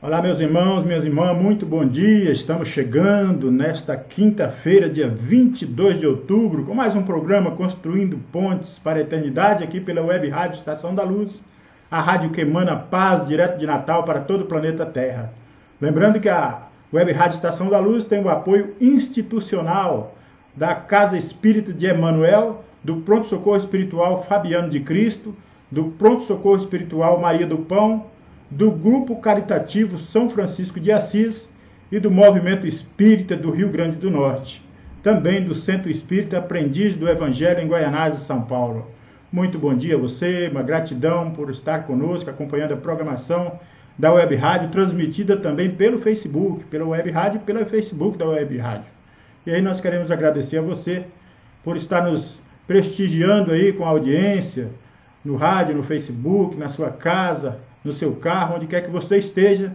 Olá, meus irmãos, minhas irmãs, muito bom dia. Estamos chegando nesta quinta-feira, dia 22 de outubro, com mais um programa Construindo Pontes para a Eternidade, aqui pela Web Rádio Estação da Luz, a rádio que emana paz direto de Natal para todo o planeta Terra. Lembrando que a Web Rádio Estação da Luz tem o apoio institucional da Casa Espírita de Emanuel, do Pronto Socorro Espiritual Fabiano de Cristo, do Pronto Socorro Espiritual Maria do Pão, do Grupo Caritativo São Francisco de Assis e do Movimento Espírita do Rio Grande do Norte. Também do Centro Espírita Aprendiz do Evangelho em Guaianazes, São Paulo. Muito bom dia a você, uma gratidão por estar conosco, acompanhando a programação da Web Rádio, transmitida também pelo Facebook, pela Web Rádio e pelo Facebook da Web Rádio. E aí nós queremos agradecer a você por estar nos prestigiando aí com a audiência, no rádio, no Facebook, na sua casa, no seu carro, onde quer que você esteja,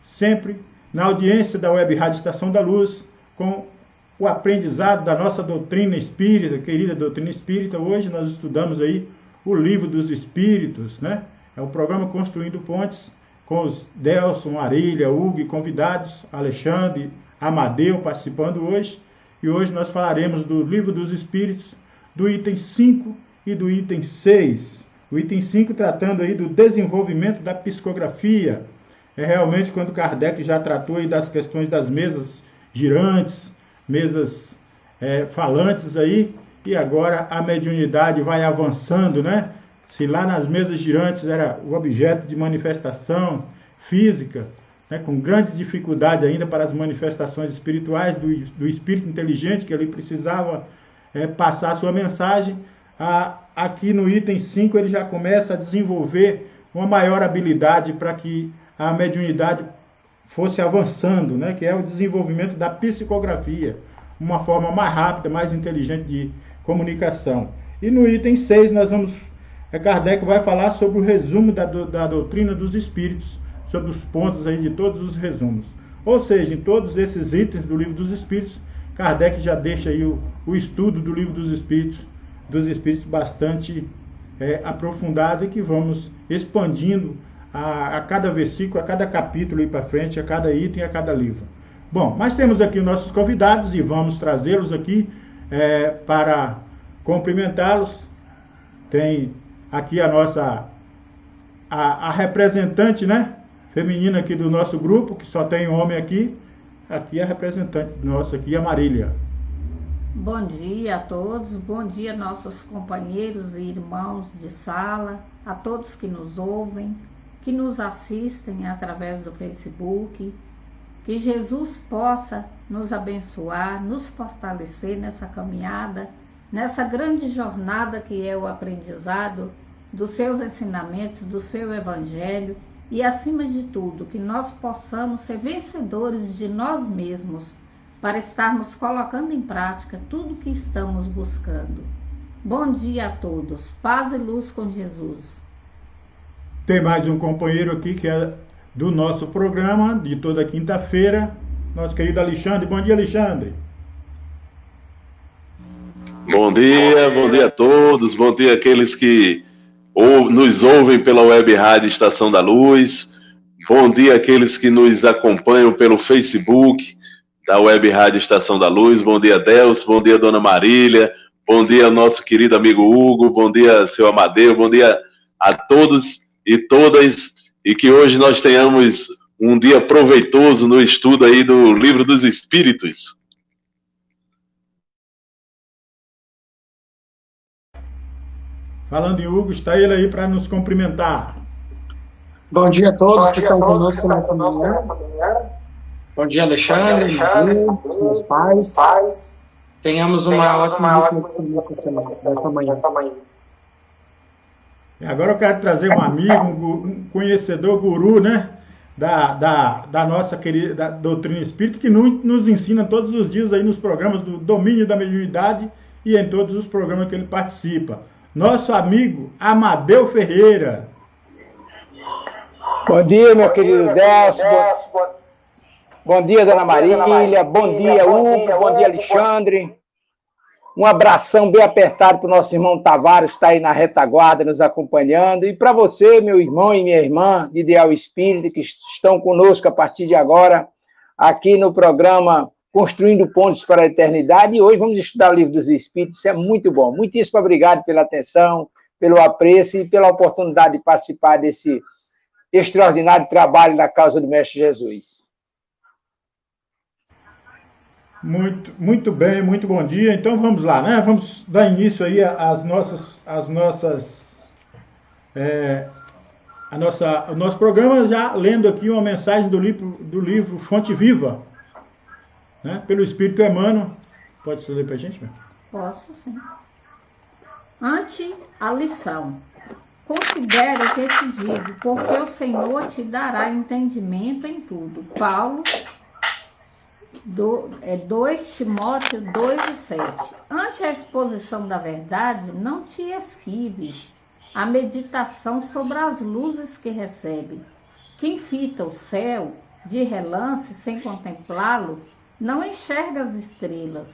sempre na audiência da Web Rádio Estação da Luz, com o aprendizado da nossa doutrina espírita, querida doutrina espírita. Hoje nós estudamos aí o Livro dos Espíritos, né? É o programa Construindo Pontes, com os Delson, Marília, Hugo e convidados, Alexandre, Amadeu participando hoje. E hoje nós falaremos do Livro dos Espíritos, do item 5 e do item 6. O item 5 tratando aí do desenvolvimento da psicografia. É realmente quando Kardec já tratou aí das questões das mesas girantes, mesas falantes aí, e agora a mediunidade vai avançando, né? Se lá nas mesas girantes era o objeto de manifestação física, né, com grande dificuldade ainda para as manifestações espirituais do espírito inteligente, que ele precisava passar a sua mensagem, aqui no item 5 ele já começa a desenvolver uma maior habilidade para que a mediunidade fosse avançando, né? Que é o desenvolvimento da psicografia, uma forma mais rápida, mais inteligente de comunicação. E no item 6 Kardec vai falar sobre o resumo da doutrina dos espíritos, sobre os pontos aí de todos os resumos. Ou seja, em todos esses itens do Livro dos Espíritos, Kardec já deixa aí o estudo do Livro dos Espíritos bastante aprofundado, e que vamos expandindo a cada versículo, a cada capítulo e para frente, a cada item, a cada livro. Bom, mas temos aqui os nossos convidados e vamos trazê-los aqui para cumprimentá-los. Tem aqui a nossa a representante, né, feminina aqui do nosso grupo, que só tem homem aqui. Aqui é a representante nossa aqui, a Marília. Bom dia a todos, bom dia nossos companheiros e irmãos de sala, a todos que nos ouvem, que nos assistem através do Facebook. Que Jesus possa nos abençoar, nos fortalecer nessa caminhada, nessa grande jornada que é o aprendizado dos seus ensinamentos, do seu Evangelho, e acima de tudo, que nós possamos ser vencedores de nós mesmos, para estarmos colocando em prática tudo o que estamos buscando. Bom dia a todos, paz e luz com Jesus. Tem mais um companheiro aqui que é do nosso programa, de toda quinta-feira, nosso querido Alexandre. Bom dia, Alexandre. Bom dia a todos, bom dia àqueles que nos ouvem pela Web Rádio Estação da Luz, bom dia àqueles que nos acompanham pelo Facebook da Web Rádio Estação da Luz. Bom dia, Delcio, bom dia, Dona Marília, bom dia ao nosso querido amigo Hugo, bom dia, seu Amadeu, bom dia a todos e todas, e que hoje nós tenhamos um dia proveitoso no estudo aí do Livro dos Espíritos. Falando em Hugo, está ele aí para nos cumprimentar. Bom dia a todos que estão conosco nessa manhã. Bom dia, Alexandre, Maria, meus pais. Tenhamos uma ótima nessa manhã. Agora eu quero trazer um amigo, um conhecedor guru, né? Da nossa querida doutrina espírita, que nos ensina todos os dias aí nos programas do Domínio da Mediunidade e em todos os programas que ele participa. Nosso amigo Amadeu Ferreira. Bom dia, meu querido Delcio. Bom dia, Dona Marília. Bom dia, Hugo. Bom dia, Alexandre. Um abração bem apertado para o nosso irmão Tavares, que está aí na retaguarda nos acompanhando. E para você, meu irmão e minha irmã de Ideal Espírita, que estão conosco a partir de agora, aqui no programa Construindo Pontes para a Eternidade. E hoje vamos estudar o Livro dos Espíritos. Isso é muito bom. Muitíssimo obrigado pela atenção, pelo apreço e pela oportunidade de participar desse extraordinário trabalho da causa do Mestre Jesus. Muito bem, muito bom dia. Então vamos lá, né? Vamos dar início aí o nosso programa, já lendo aqui uma mensagem do livro Fonte Viva, né? Pelo Espírito Emmanuel. Pode ler para a gente, meu? Posso, sim. Ante a lição. Considera o que te digo, porque o Senhor te dará entendimento em tudo. Paulo 2 Timóteo 2:7. Ante a exposição da verdade, não te esquives a meditação sobre as luzes que recebe. Quem fita o céu de relance sem contemplá-lo, não enxerga as estrelas.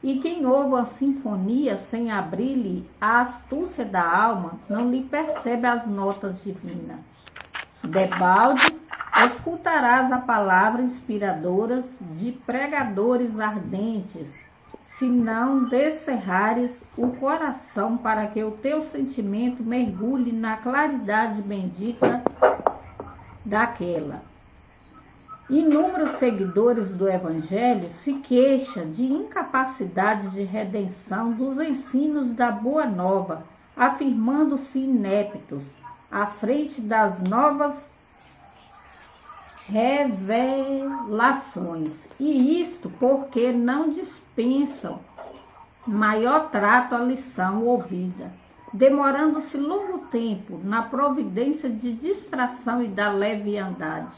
E quem ouve a sinfonia sem abrir-lhe a astúcia da alma, não lhe percebe as notas divinas. Debalde, escutarás a palavra inspiradoras de pregadores ardentes, se não descerrares o coração para que o teu sentimento mergulhe na claridade bendita daquela. Inúmeros seguidores do Evangelho se queixam de incapacidade de redenção dos ensinos da Boa Nova, afirmando-se ineptos à frente das novas revelações, e isto porque não dispensam maior trato à lição ouvida, demorando-se longo tempo na providência de distração e da leviandade.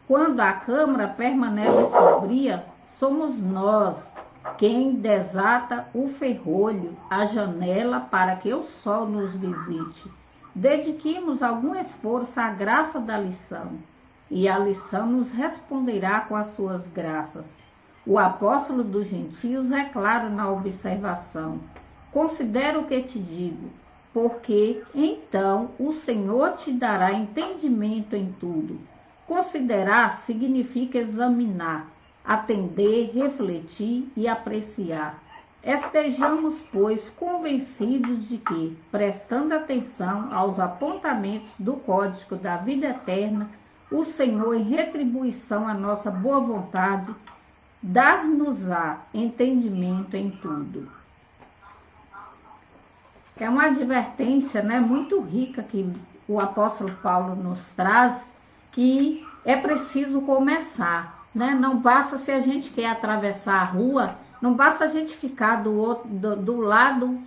Quando a câmara permanece sombria, somos nós quem desata o ferrolho, a janela para que o sol nos visite. Dediquemos algum esforço à graça da lição, e a lição nos responderá com as suas graças. O apóstolo dos gentios é claro na observação. Considera o que te digo, porque então o Senhor te dará entendimento em tudo. Considerar significa examinar, atender, refletir e apreciar. Estejamos, pois, convencidos de que, prestando atenção aos apontamentos do Código da Vida Eterna, o Senhor, em retribuição à nossa boa vontade, dar-nos-á entendimento em tudo. É uma advertência, né, muito rica que o apóstolo Paulo nos traz, que é preciso começar, né? Não basta, se a gente quer atravessar a rua, não basta a gente ficar do lado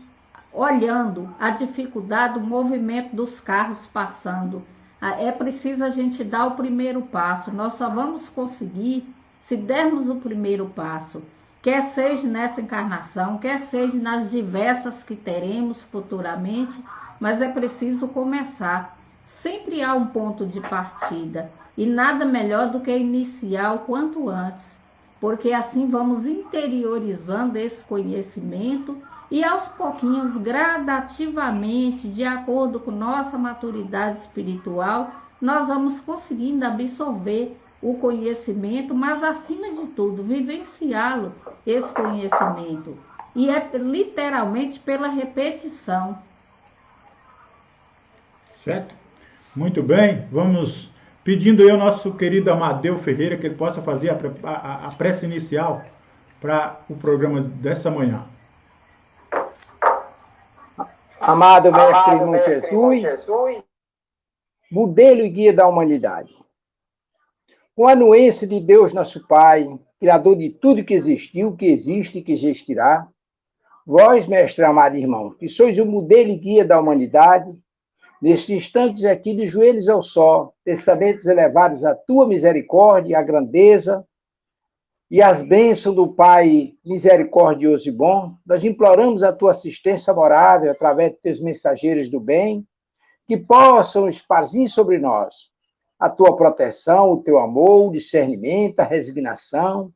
olhando a dificuldade, o movimento dos carros passando. É preciso a gente dar o primeiro passo. Nós só vamos conseguir se dermos o primeiro passo, quer seja nessa encarnação, quer seja nas diversas que teremos futuramente, mas é preciso começar. Sempre há um ponto de partida, e nada melhor do que iniciar o quanto antes, porque assim vamos interiorizando esse conhecimento e aos pouquinhos, gradativamente, de acordo com nossa maturidade espiritual, nós vamos conseguindo absorver o conhecimento, mas acima de tudo, vivenciá-lo, esse conhecimento. E é literalmente pela repetição. Certo? Muito bem, vamos pedindo aí ao nosso querido Amadeu Ferreira que ele possa fazer a prece inicial para o programa dessa manhã. Amado Mestre irmão Jesus, modelo e guia da humanidade. Com a anuência de Deus nosso Pai, Criador de tudo que existiu, que existe e que existirá, vós, mestre amado irmão, que sois o modelo e guia da humanidade, nestes instantes aqui de joelhos ao sol, pensamentos elevados à tua misericórdia, à grandeza e às bênçãos do Pai misericordioso e bom, nós imploramos a tua assistência amorável através de teus mensageiros do bem, que possam esparzir sobre nós a tua proteção, o teu amor, o discernimento, a resignação,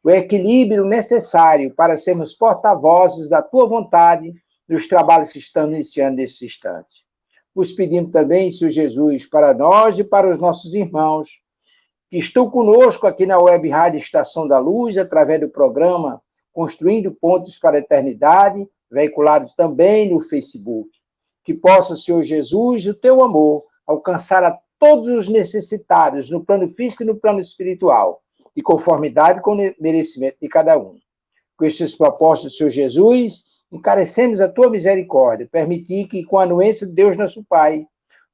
o equilíbrio necessário para sermos porta-vozes da tua vontade nos trabalhos que estamos iniciando nesse instante. Vos pedimos também, Senhor Jesus, para nós e para os nossos irmãos que estão conosco aqui na Web Rádio Estação da Luz, através do programa Construindo Pontes para a Eternidade, veiculado também no Facebook. Que possa, Senhor Jesus, o teu amor alcançar a todos os necessitados, no plano físico e no plano espiritual, de conformidade com o merecimento de cada um. Com estes propósitos, Senhor Jesus, encarecemos a tua misericórdia, permitir que, com a anuência de Deus nosso Pai,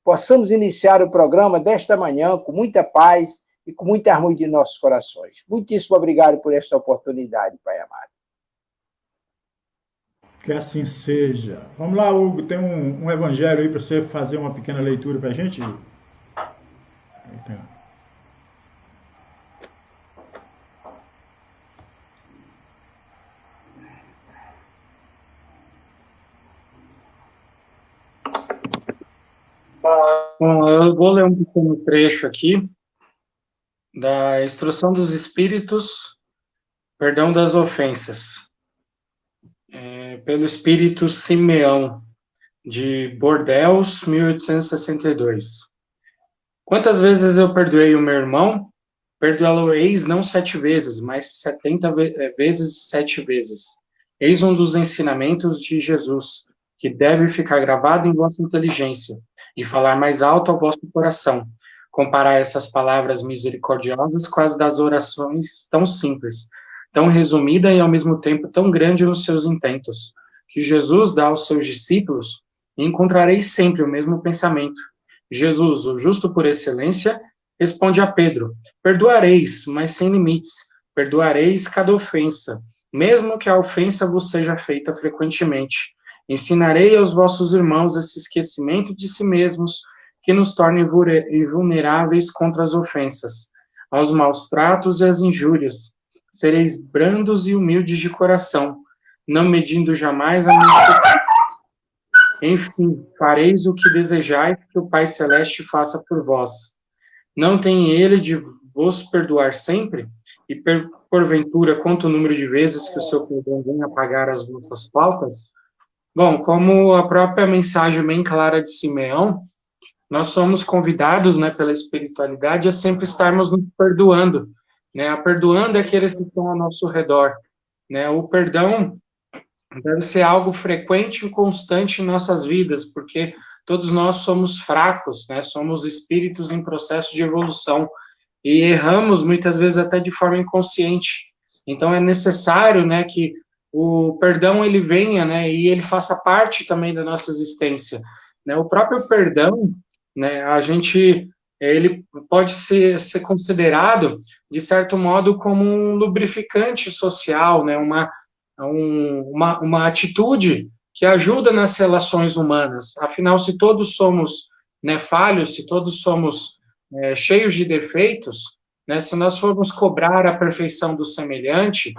possamos iniciar o programa desta manhã com muita paz e com muita harmonia em nossos corações. Muitíssimo obrigado por esta oportunidade, Pai amado. Que assim seja. Vamos lá, Hugo, tem um evangelho aí para você fazer uma pequena leitura para a gente? Bom, eu vou ler um pequeno trecho aqui da Instrução dos Espíritos, Perdão das Ofensas, pelo Espírito Simeão, de Bordeaux, 1862. Quantas vezes eu perdoei o meu irmão? Perdoá-lo-eis não 7 vezes, mas 70 vezes 7 vezes. Eis um dos ensinamentos de Jesus, que deve ficar gravado em vossa inteligência e falar mais alto ao vosso coração. Comparar essas palavras misericordiosas com as das orações tão simples, tão resumida e ao mesmo tempo tão grande nos seus intentos, que Jesus dá aos seus discípulos, e encontrareis sempre o mesmo pensamento. Jesus, o justo por excelência, responde a Pedro: perdoareis, mas sem limites, perdoareis cada ofensa, mesmo que a ofensa vos seja feita frequentemente. Ensinarei aos vossos irmãos esse esquecimento de si mesmos, que nos torne invulneráveis contra as ofensas, aos maus tratos e às injúrias. Sereis brandos e humildes de coração, não medindo jamais a mansidão. Enfim, fareis o que desejais que o Pai Celeste faça por vós. Não tem ele de vos perdoar sempre? E porventura, quanto o número de vezes que o seu perdão vem apagar as vossas faltas? Bom, como a própria mensagem bem clara de Simeão, nós somos convidados, né, pela espiritualidade a sempre estarmos nos perdoando, né, perdoando aqueles que estão ao nosso redor, né. O perdão deve ser algo frequente e constante em nossas vidas, porque todos nós somos fracos, né, somos espíritos em processo de evolução e erramos muitas vezes até de forma inconsciente. Então é necessário, né, que o perdão ele venha, né, e ele faça parte também da nossa existência, né. O próprio perdão, né, ele pode ser considerado de certo modo como um lubrificante social, né, uma atitude que ajuda nas relações humanas. Afinal, se todos somos, né, falhos, se todos somos cheios de defeitos, né, se nós formos cobrar a perfeição do semelhante,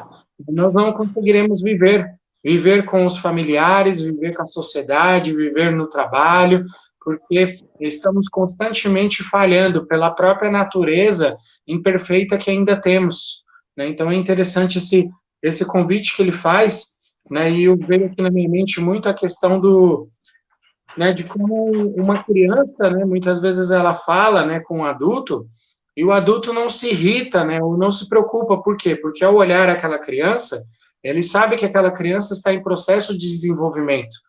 nós não conseguiremos viver com os familiares, viver com a sociedade, viver no trabalho, porque estamos constantemente falhando pela própria natureza imperfeita que ainda temos, né? Então é interessante esse convite que ele faz, né, e eu vejo aqui na minha mente muito a questão né, de como uma criança, né, muitas vezes ela fala, né, com um adulto, e o adulto não se irrita, né, ou não se preocupa. Por quê? Porque ao olhar aquela criança, ele sabe que aquela criança está em processo de desenvolvimento,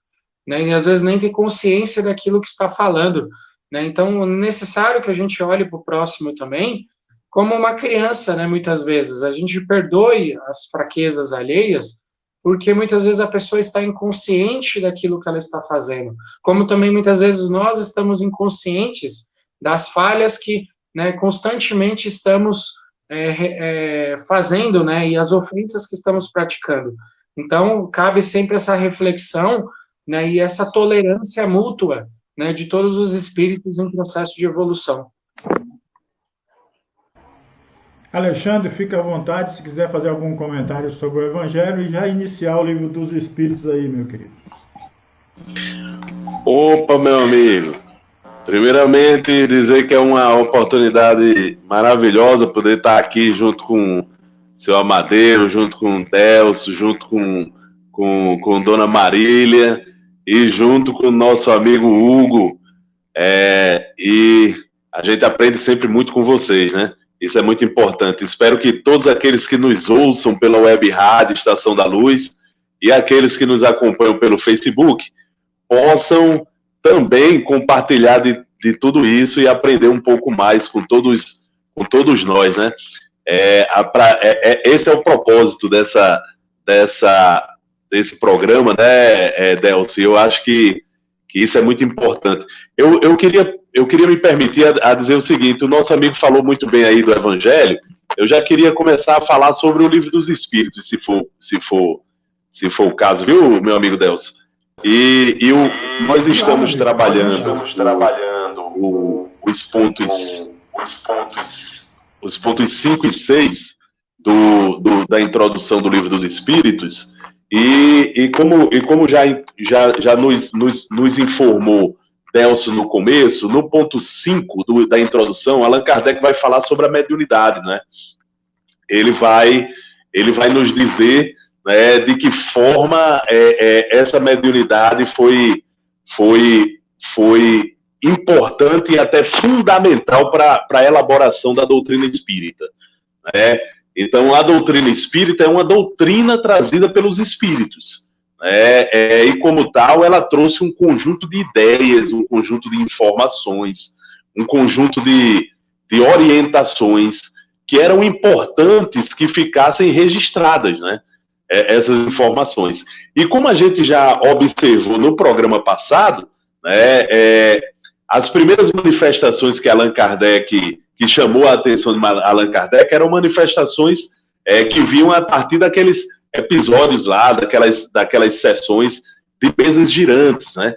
né, e às vezes nem tem consciência daquilo que está falando, né. Então é necessário que a gente olhe para o próximo também como uma criança, né, muitas vezes. A gente perdoe as fraquezas alheias, porque muitas vezes a pessoa está inconsciente daquilo que ela está fazendo, como também muitas vezes nós estamos inconscientes das falhas que, né, constantemente estamos fazendo, né, e as ofensas que estamos praticando. Então, cabe sempre essa reflexão, né, e essa tolerância mútua, né, de todos os espíritos em processo de evolução. Alexandre, fica à vontade se quiser fazer algum comentário sobre o Evangelho e já iniciar o livro dos Espíritos aí, meu querido. Opa, meu amigo. Primeiramente, dizer que é uma oportunidade maravilhosa poder estar aqui junto com seu Amadeu, junto com o Delcio, junto com Dona Marília e junto com o nosso amigo Hugo. E a gente aprende sempre muito com vocês, né? Isso é muito importante. Espero que todos aqueles que nos ouçam pela Web Rádio Estação da Luz e aqueles que nos acompanham pelo Facebook possam também compartilhar de tudo isso e aprender um pouco mais com todos nós, né? Esse é o propósito desse programa, né, Delcio? Eu acho que isso é muito importante. Eu queria me permitir a dizer o seguinte: o nosso amigo falou muito bem aí do Evangelho. Eu já queria começar a falar sobre o Livro dos Espíritos, se for o caso, viu, meu amigo Delcio? Nós estamos trabalhando os pontos 5 e 6 da introdução do Livro dos Espíritos, e como já nos informou Delcio no começo, no ponto 5 da introdução, Allan Kardec vai falar sobre a mediunidade, né? Ele vai nos dizer, né, de que forma essa mediunidade foi importante e até fundamental para a elaboração da doutrina espírita, né? Então, a doutrina espírita é uma doutrina trazida pelos espíritos, né? E como tal, ela trouxe um conjunto de ideias, um conjunto de informações, um conjunto de orientações que eram importantes que ficassem registradas, né? Essas informações. E como a gente já observou no programa passado, né, as primeiras manifestações que Allan Kardec, que chamou a atenção de Allan Kardec, eram manifestações que vinham a partir daqueles episódios lá, daquelas sessões de mesas girantes, né?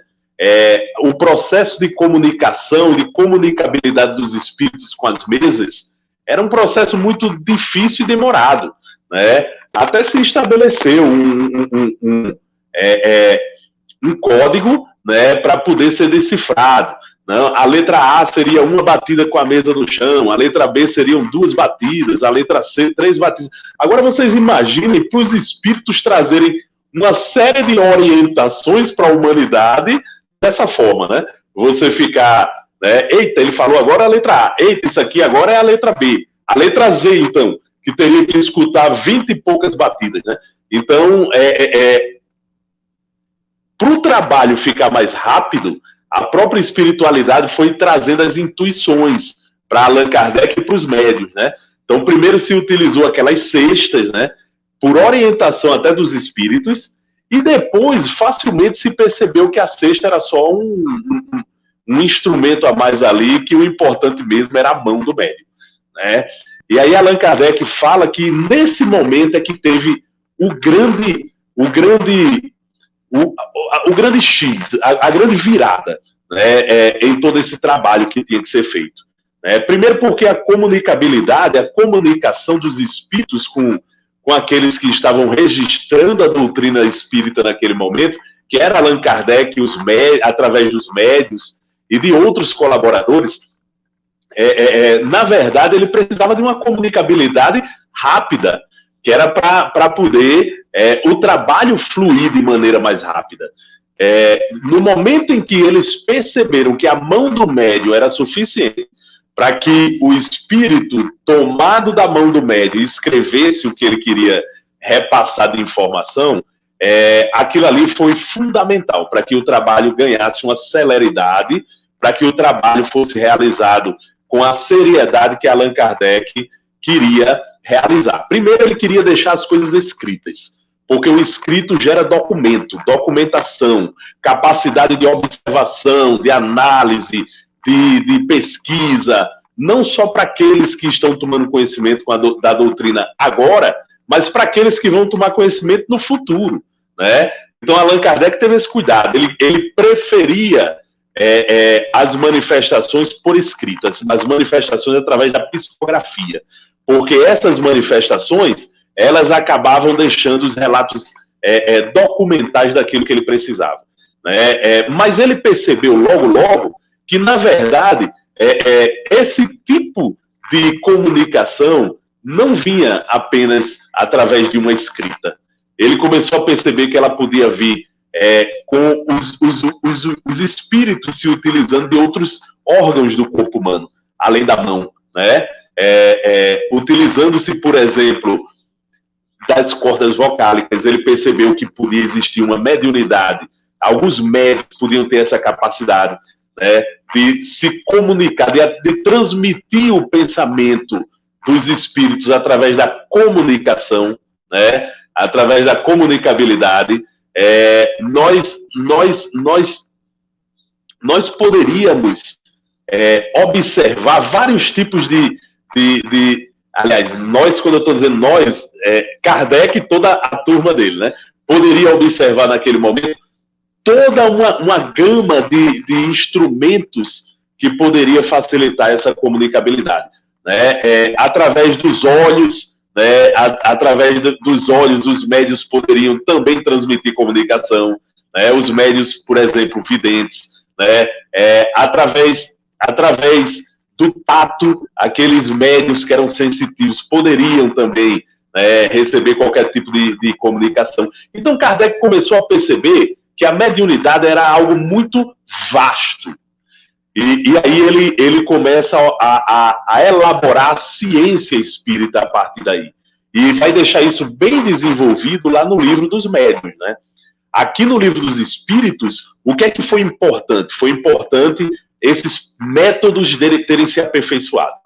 O processo de comunicação, de comunicabilidade dos espíritos com as mesas, era um processo muito difícil e demorado, né? Até se estabeleceu um código, né, para poder ser decifrado. Não, a letra A seria uma batida com a mesa no chão, a letra B seriam 2 batidas, a letra C 3 batidas. Agora vocês imaginem para os espíritos trazerem uma série de orientações para a humanidade dessa forma, né? Você ficar, né, eita, ele falou agora a letra A, eita, isso aqui agora é a letra B, a letra Z, então, que teria que escutar 20 e poucas batidas, né? Então, para o trabalho ficar mais rápido, a própria espiritualidade foi trazendo as intuições para Allan Kardec e para os médiuns, né? Então, primeiro se utilizou aquelas cestas, né, por orientação até dos espíritos, e depois facilmente se percebeu que a cesta era só um instrumento a mais ali, que o importante mesmo era a mão do médium, né? E aí Allan Kardec fala que nesse momento é que teve o grande X, a grande virada, né, em todo esse trabalho que tinha que ser feito. Primeiro porque a comunicabilidade, a comunicação dos espíritos com aqueles que estavam registrando a doutrina espírita naquele momento, que era Allan Kardec, através dos médiuns e de outros colaboradores, na verdade ele precisava de uma comunicabilidade rápida, que era para poder o trabalho fluir de maneira mais rápida. No momento em que eles perceberam que a mão do médium era suficiente para que o espírito, tomado da mão do médium, escrevesse o que ele queria repassar de informação, aquilo ali foi fundamental para que o trabalho ganhasse uma celeridade, para que o trabalho fosse realizado com a seriedade que Allan Kardec queria realizar. Primeiro, ele queria deixar as coisas escritas, porque o escrito gera documentação, capacidade de observação, de análise, de pesquisa, não só para aqueles que estão tomando conhecimento da doutrina agora, mas para aqueles que vão tomar conhecimento no futuro, né? Então, Allan Kardec teve esse cuidado, ele preferia as manifestações por escrito, as manifestações através da psicografia, porque essas manifestações, elas acabavam deixando os relatos documentais daquilo que ele precisava, né? Mas ele percebeu logo que, na verdade, esse tipo de comunicação não vinha apenas através de uma escrita. Ele começou a perceber que ela podia vir com os espíritos se utilizando de outros órgãos do corpo humano, além da mão, né? Utilizando-se, por exemplo, das cordas vocálicas, ele percebeu que podia existir uma mediunidade. Alguns médicos podiam ter essa capacidade, né, de se comunicar, de transmitir o pensamento dos espíritos através da comunicação, né, através da comunicabilidade. Nós poderíamos observar vários tipos de aliás, nós, quando eu estou dizendo nós, Kardec e toda a turma dele, né, poderia observar naquele momento toda uma gama de instrumentos que poderia facilitar essa comunicabilidade, né? Através dos olhos, né? Através dos olhos, os médios poderiam também transmitir comunicação, né? Os médios, por exemplo, videntes, né? Através do tato, aqueles médios que eram sensitivos poderiam também, né, receber qualquer tipo de comunicação. Então, Kardec começou a perceber que a mediunidade era algo muito vasto. E aí ele começa a elaborar a ciência espírita a partir daí. E vai deixar isso bem desenvolvido lá no livro dos médiuns, né? Aqui no livro dos espíritos, o que é que foi importante? Foi importante esses métodos dele terem se aperfeiçoado.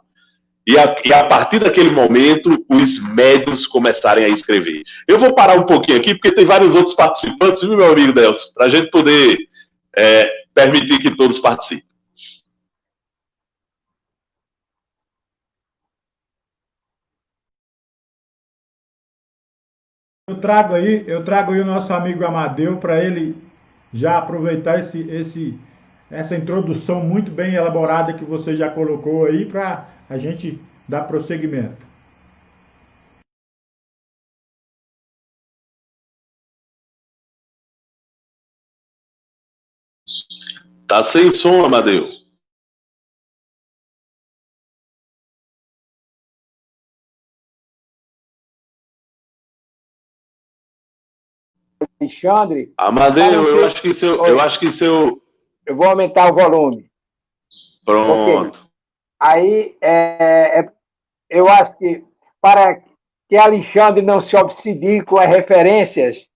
E a partir daquele momento, os médiuns começarem a escrever. Eu vou parar um pouquinho aqui, porque tem vários outros participantes, viu, meu amigo Delcio? Para a gente poder permitir que todos participem. Eu trago aí o nosso amigo Amadeu para ele já aproveitar essa introdução muito bem elaborada que você já colocou aí para a gente dar prosseguimento. Tá sem som, Amadeu. Alexandre. Amadeu, eu acho que seu. Eu vou aumentar o volume. Pronto. Porque aí eu acho que para que Alexandre não se obsedie com as referências,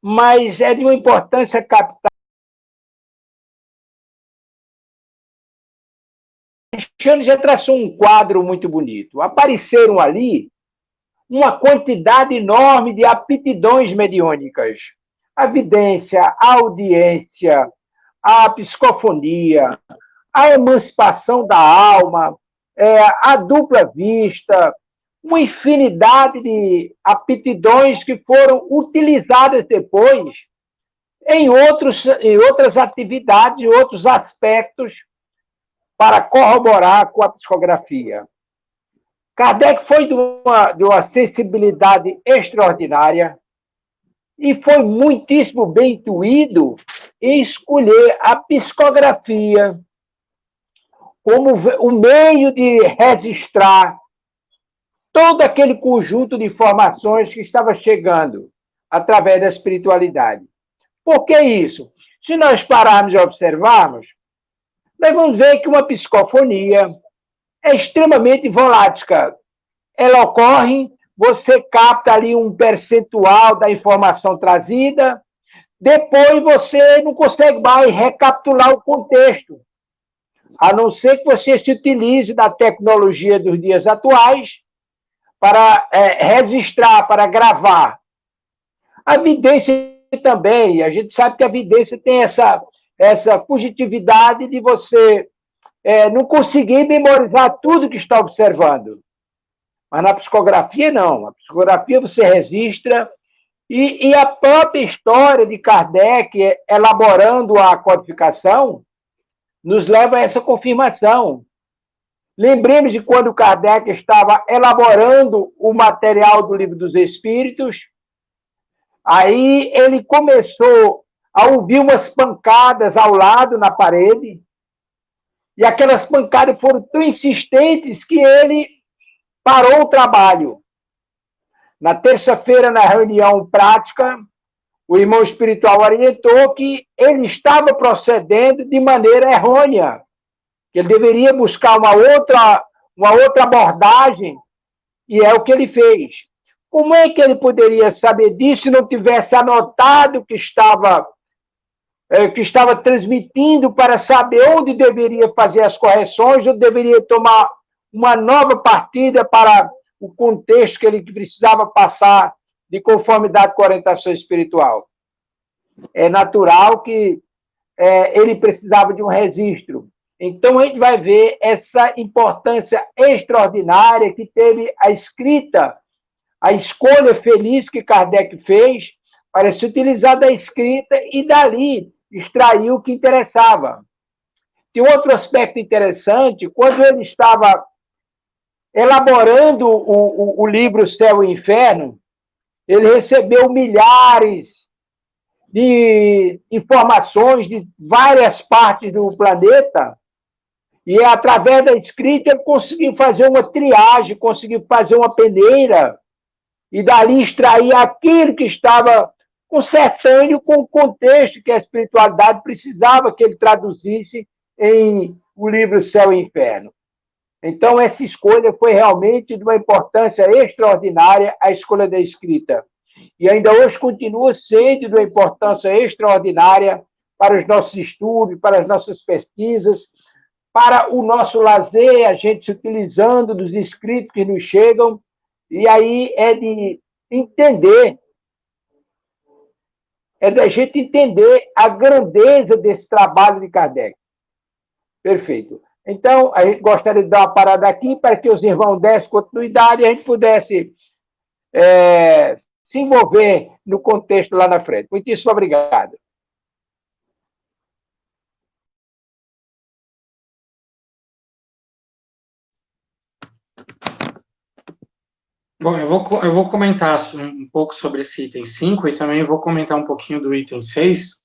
mas é de uma importância capital. Alexandre já traçou um quadro muito bonito. Apareceram ali uma quantidade enorme de aptidões mediúnicas. A vidência, a audiência, a psicofonia, a emancipação da alma, a dupla vista, uma infinidade de aptidões que foram utilizadas depois em outras atividades, em outros aspectos, para corroborar com a psicografia. Kardec foi de uma sensibilidade extraordinária e foi muitíssimo bem intuído em escolher a psicografia como o meio de registrar todo aquele conjunto de informações que estava chegando através da espiritualidade. Por que isso? Se nós pararmos e observarmos, nós vamos ver que uma psicofonia é extremamente volátil. Ela ocorre, você capta ali um percentual da informação trazida, depois você não consegue mais recapitular o contexto, a não ser que você se utilize da tecnologia dos dias atuais para registrar, para gravar. A vidência também, a gente sabe que a vidência tem essa fugitividade de você não conseguir memorizar tudo que está observando. Mas na psicografia, não. A psicografia você registra e a própria história de Kardec elaborando a codificação nos leva a essa confirmação. Lembremos de quando Kardec estava elaborando o material do Livro dos Espíritos, aí ele começou a ouvir umas pancadas ao lado na parede, e aquelas pancadas foram tão insistentes que ele parou o trabalho. Na terça-feira, na reunião prática, o irmão espiritual orientou que ele estava procedendo de maneira errônea, que ele deveria buscar uma outra abordagem, e é o que ele fez. Como é que ele poderia saber disso se não tivesse anotado que estava transmitindo para saber onde deveria fazer as correções, ou deveria tomar uma nova partida para o contexto que ele precisava passar de conformidade com a orientação espiritual? É natural que ele precisava de um registro. Então, a gente vai ver essa importância extraordinária que teve a escrita, a escolha feliz que Kardec fez para se utilizar da escrita e, dali, extrair o que interessava. Tem outro aspecto interessante, quando ele estava elaborando o livro Céu e Inferno, ele recebeu milhares de informações de várias partes do planeta, e através da escrita ele conseguiu fazer uma triagem, conseguiu fazer uma peneira, e dali extrair aquilo que estava consertando com o contexto que a espiritualidade precisava que ele traduzisse em o livro Céu e Inferno. Então, essa escolha foi realmente de uma importância extraordinária, a escolha da escrita. E ainda hoje continua sendo de uma importância extraordinária para os nossos estudos, para as nossas pesquisas, para o nosso lazer, a gente se utilizando dos escritos que nos chegam, e aí é de entender, é da gente entender a grandeza desse trabalho de Kardec. Perfeito. Então, a gente gostaria de dar uma parada aqui para que os irmãos dessem continuidade e a gente pudesse se envolver no contexto lá na frente. Muitíssimo obrigado. Bom, eu vou comentar um pouco sobre esse item 5 e também vou comentar um pouquinho do item 6.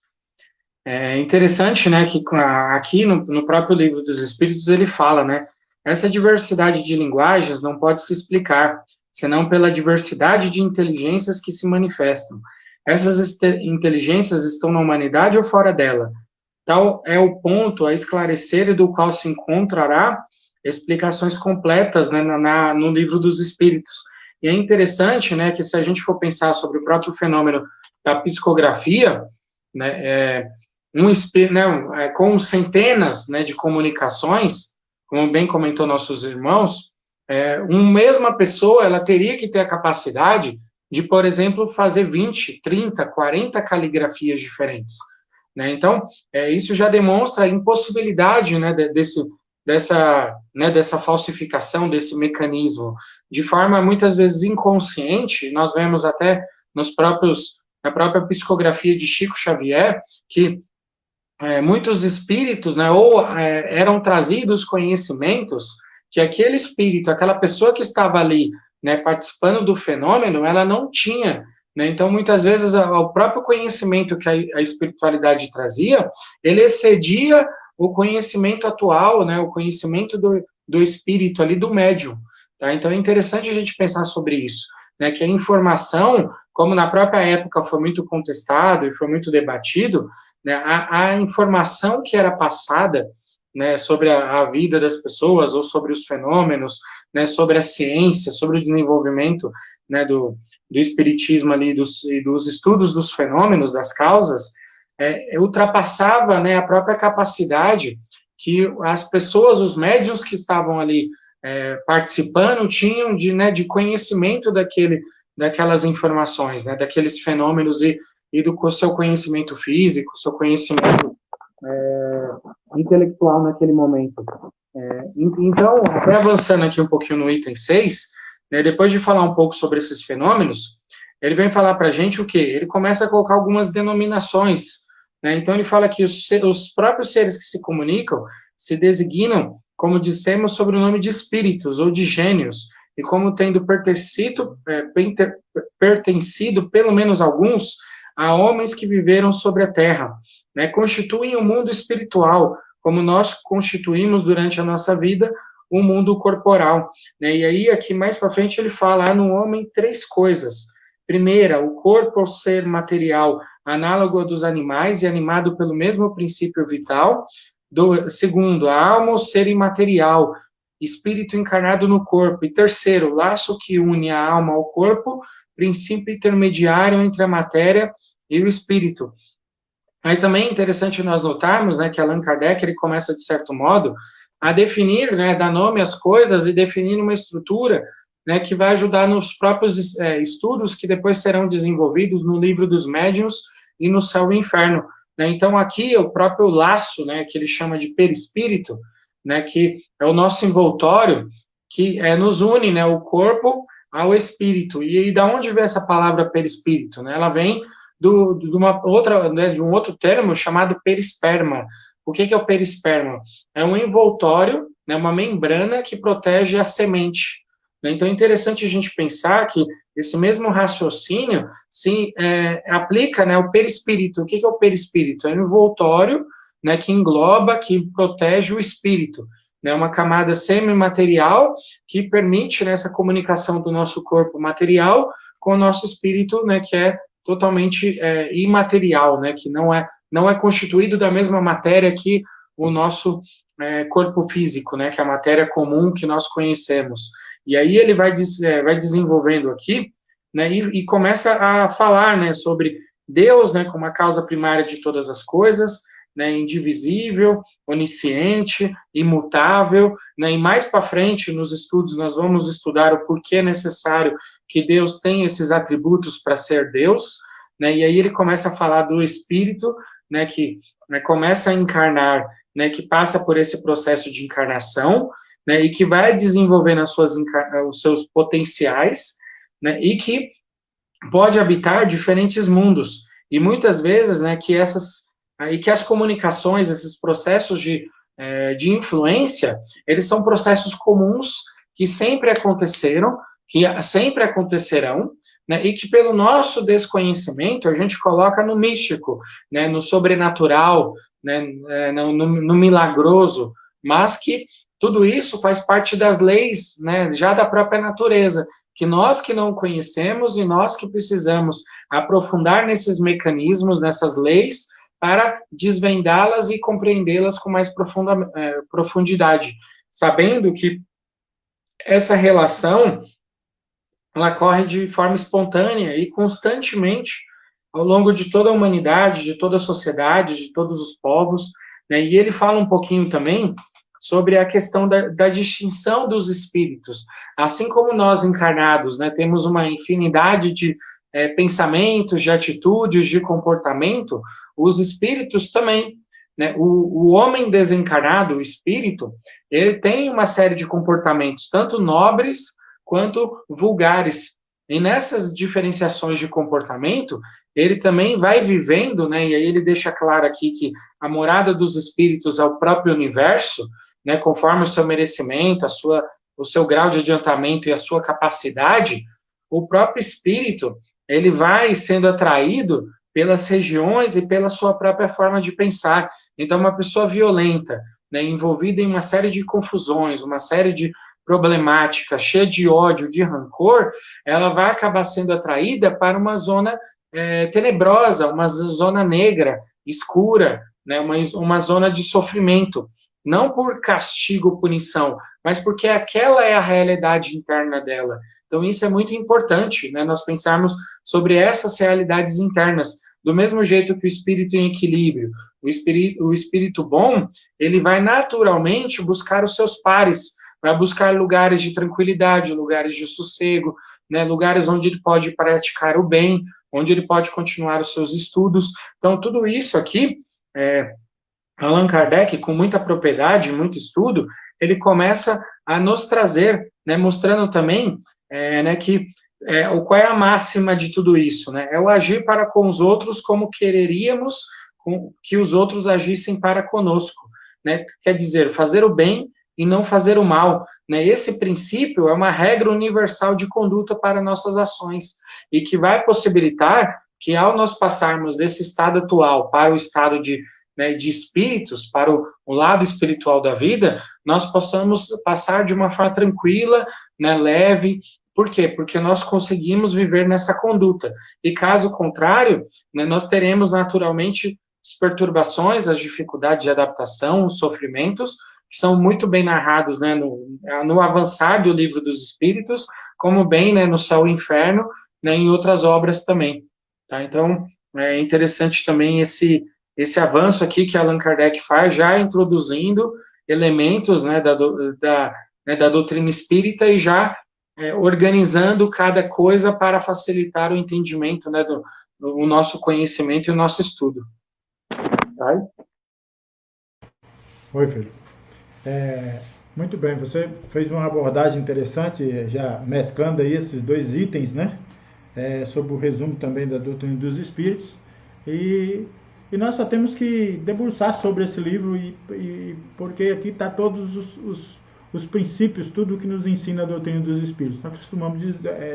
É interessante, né, que aqui no próprio Livro dos Espíritos ele fala, né, essa diversidade de linguagens não pode se explicar, senão pela diversidade de inteligências que se manifestam. Essas inteligências estão na humanidade ou fora dela? Tal é o ponto a esclarecer e do qual se encontrará explicações completas, né, no Livro dos Espíritos. E é interessante, né, que se a gente for pensar sobre o próprio fenômeno da psicografia, né, com centenas, né, de comunicações, como bem comentou nossos irmãos, uma mesma pessoa ela teria que ter a capacidade de, por exemplo, fazer 20, 30, 40 caligrafias diferentes. Né? Então, isso já demonstra a impossibilidade, né, dessa falsificação, desse mecanismo, de forma muitas vezes inconsciente. Nós vemos até na própria psicografia de Chico Xavier, que muitos espíritos, né, eram trazidos conhecimentos que aquele espírito, aquela pessoa que estava ali, né, participando do fenômeno, ela não tinha. Né? Então, muitas vezes, o próprio conhecimento que a espiritualidade trazia, ele excedia o conhecimento atual, né, o conhecimento do espírito ali, do médium. Tá? Então, é interessante a gente pensar sobre isso, né, que a informação, como na própria época foi muito contestado e foi muito debatido, né, a informação que era passada, né, sobre a vida das pessoas, ou sobre os fenômenos, né, sobre a ciência, sobre o desenvolvimento, né, do espiritismo ali, dos estudos dos fenômenos, das causas, ultrapassava, né, a própria capacidade que as pessoas, os médiuns que estavam ali participando, tinham de conhecimento daquelas informações, né, daqueles fenômenos e do seu conhecimento físico, seu conhecimento intelectual naquele momento. Então, até avançando aqui um pouquinho no item 6, né, depois de falar um pouco sobre esses fenômenos, ele vem falar para a gente o quê? Ele começa a colocar algumas denominações. Né? Então, ele fala que os próprios seres que se comunicam se designam, como dissemos, sob o nome de espíritos ou de gênios, e como tendo pertencido, pelo menos alguns, a homens que viveram sobre a Terra, né? Constituem o mundo espiritual, como nós constituímos durante a nossa vida o mundo corporal, né? E aí, aqui mais para frente, ele fala no homem 3 coisas. Primeira, o corpo ao ser material, análogo ao dos animais e animado pelo mesmo princípio vital. Segundo, a alma ao ser imaterial, espírito encarnado no corpo. E terceiro, laço que une a alma ao corpo, princípio intermediário entre a matéria e o espírito. Aí também é interessante nós notarmos, né, que Allan Kardec, ele começa, de certo modo, a definir, né, dar nome às coisas e definir uma estrutura, né, que vai ajudar nos próprios estudos que depois serão desenvolvidos no Livro dos Médiuns e no Céu e Inferno. Né? Então, aqui, o próprio laço, né, que ele chama de perispírito, né, que é o nosso envoltório, que nos une, né, o corpo ao espírito. E da onde vem essa palavra perispírito? Né? Ela vem de um outro termo chamado perisperma. O que é o perisperma? É um envoltório, né, uma membrana que protege a semente. Então, é interessante a gente pensar que esse mesmo raciocínio se aplica, né, ao perispírito. O que é o perispírito? É um envoltório, né, que engloba, que protege o espírito. Né, uma camada semimaterial que permite, né, essa comunicação do nosso corpo material com o nosso espírito, né, que é totalmente imaterial, né, que não é constituído da mesma matéria que o nosso corpo físico, né, que é a matéria comum que nós conhecemos. E aí ele vai desenvolvendo aqui, né, e começa a falar, né, sobre Deus, né, como a causa primária de todas as coisas, né, indivisível, onisciente, imutável, né, e mais para frente nos estudos nós vamos estudar o porquê é necessário que Deus tenha esses atributos para ser Deus, né, e aí ele começa a falar do Espírito, né, que começa a encarnar, né, que passa por esse processo de encarnação, né, e que vai desenvolvendo os seus potenciais, né, e que pode habitar diferentes mundos. E muitas vezes, né, que as comunicações, esses processos de influência, eles são processos comuns que sempre aconteceram, que sempre acontecerão, né, e que pelo nosso desconhecimento a gente coloca no místico, né, no sobrenatural, né, no milagroso, mas que tudo isso faz parte das leis, né, já da própria natureza, que nós que não conhecemos e nós que precisamos aprofundar nesses mecanismos, nessas leis, para desvendá-las e compreendê-las com mais profundidade, sabendo que essa relação ela corre de forma espontânea e constantemente ao longo de toda a humanidade, de toda a sociedade, de todos os povos, né? E ele fala um pouquinho também sobre a questão da distinção dos espíritos. Assim como nós encarnados, né, temos uma infinidade de pensamentos, de atitudes, de comportamento, os espíritos também. Né? O homem desencarnado, o espírito, ele tem uma série de comportamentos, tanto nobres quanto vulgares. E nessas diferenciações de comportamento, ele também vai vivendo, né, e aí ele deixa claro aqui que a morada dos espíritos é o próprio universo, né, conforme o seu merecimento, o seu grau de adiantamento e a sua capacidade, o próprio espírito, ele vai sendo atraído pelas regiões e pela sua própria forma de pensar. Então, uma pessoa violenta, né, envolvida em uma série de confusões, uma série de problemáticas, cheia de ódio, de rancor, ela vai acabar sendo atraída para uma zona tenebrosa, uma zona negra, escura, né, uma zona de sofrimento. Não por castigo ou punição, mas porque aquela é a realidade interna dela. Então, isso é muito importante, né, nós pensarmos sobre essas realidades internas. Do mesmo jeito que o espírito em equilíbrio, o espírito bom, ele vai naturalmente buscar os seus pares, vai buscar lugares de tranquilidade, lugares de sossego, né, lugares onde ele pode praticar o bem, onde ele pode continuar os seus estudos. Então, tudo isso aqui, Allan Kardec, com muita propriedade, muito estudo, ele começa a nos trazer, né, mostrando também né, que qual é a máxima de tudo isso, né? É o agir para com os outros como quereríamos que os outros agissem para conosco, né? Quer dizer, fazer o bem e não fazer o mal, né? Esse princípio é uma regra universal de conduta para nossas ações e que vai possibilitar que ao nós passarmos desse estado atual para o estado de né, de espíritos para o lado espiritual da vida, nós possamos passar de uma forma tranquila, né, leve. Por quê? Porque nós conseguimos viver nessa conduta. E caso contrário, né, nós teremos naturalmente as perturbações, as dificuldades de adaptação, os sofrimentos, que são muito bem narrados, né, no avançar do Livro dos Espíritos, como bem, né, no Céu e Inferno, né, em outras obras também. Tá? Então, é interessante também esse avanço aqui que Allan Kardec faz, já introduzindo elementos, né, da doutrina espírita e já organizando cada coisa para facilitar o entendimento, né, do nosso conhecimento e o nosso estudo. Tá? Oi, filho. Muito bem, você fez uma abordagem interessante, já mesclando aí esses dois itens, né? Sobre o resumo também da doutrina dos espíritos. E nós só temos que debruçar sobre esse livro, porque aqui está todos os princípios, tudo o que nos ensina a doutrina dos espíritos. Nós costumamos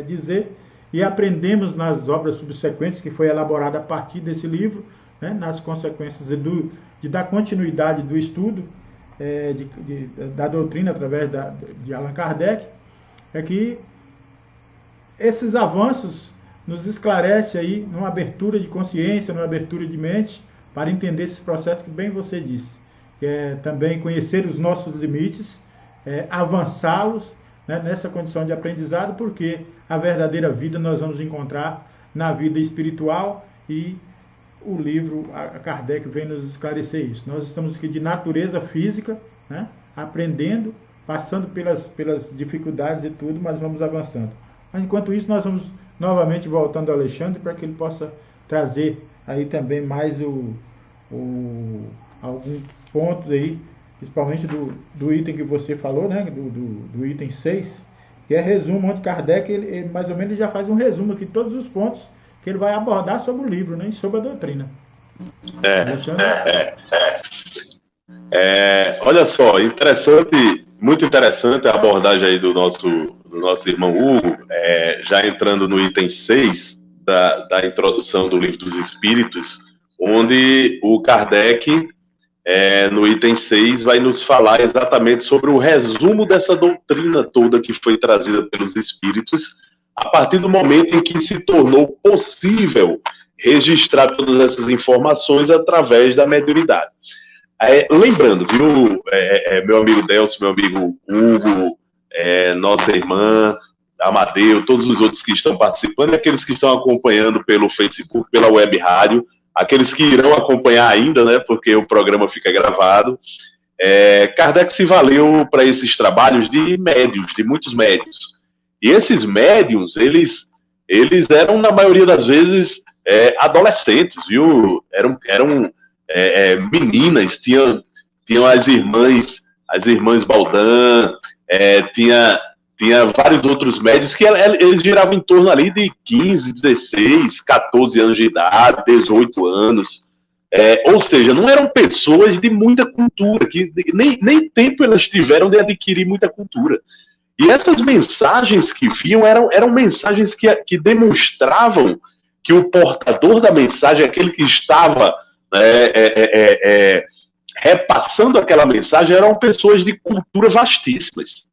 dizer e aprendemos nas obras subsequentes, que foi elaborada a partir desse livro, né, nas consequências de dar continuidade do estudo da doutrina através de Allan Kardec, é que esses avanços nos esclarece aí numa abertura de consciência, numa abertura de mente, para entender esse processo que bem você disse, que é também conhecer os nossos limites, avançá-los, né, nessa condição de aprendizado, porque a verdadeira vida nós vamos encontrar na vida espiritual, e o livro, a Kardec vem nos esclarecer isso. Nós estamos aqui de natureza física, né, aprendendo, passando pelas dificuldades e tudo, mas vamos avançando. Mas enquanto isso, nós vamos novamente voltando ao Alexandre, para que ele possa trazer aí também mais alguns pontos aí, principalmente do item que você falou, né, do item 6, que é resumo, onde Kardec, ele mais ou menos já faz um resumo aqui de todos os pontos que ele vai abordar sobre o livro, né, e sobre a doutrina. Olha só, interessante, muito interessante a abordagem aí do nosso irmão Hugo, já entrando no item 6 da introdução do Livro dos Espíritos, onde o Kardec, no item 6, vai nos falar exatamente sobre o resumo dessa doutrina toda que foi trazida pelos Espíritos, a partir do momento em que se tornou possível registrar todas essas informações através da mediunidade. Lembrando, viu, meu amigo Delcio, meu amigo Hugo, nossa irmã Amadeu, todos os outros que estão participando, e aqueles que estão acompanhando pelo Facebook, pela web rádio, aqueles que irão acompanhar ainda, né, porque o programa fica gravado. Kardec se valeu para esses trabalhos de médiuns, de muitos médiuns. E esses médiuns, eles eram, na maioria das vezes, adolescentes, viu? Eram meninas, tinham as irmãs Baldan, tinha vários outros médios que eles giravam em torno ali de 15, 16, 14 anos de idade, 18 anos. Ou seja, não eram pessoas de muita cultura, que nem tempo elas tiveram de adquirir muita cultura. E essas mensagens que vinham eram mensagens que demonstravam que o portador da mensagem, aquele que estava repassando aquela mensagem, eram pessoas de cultura vastíssimas.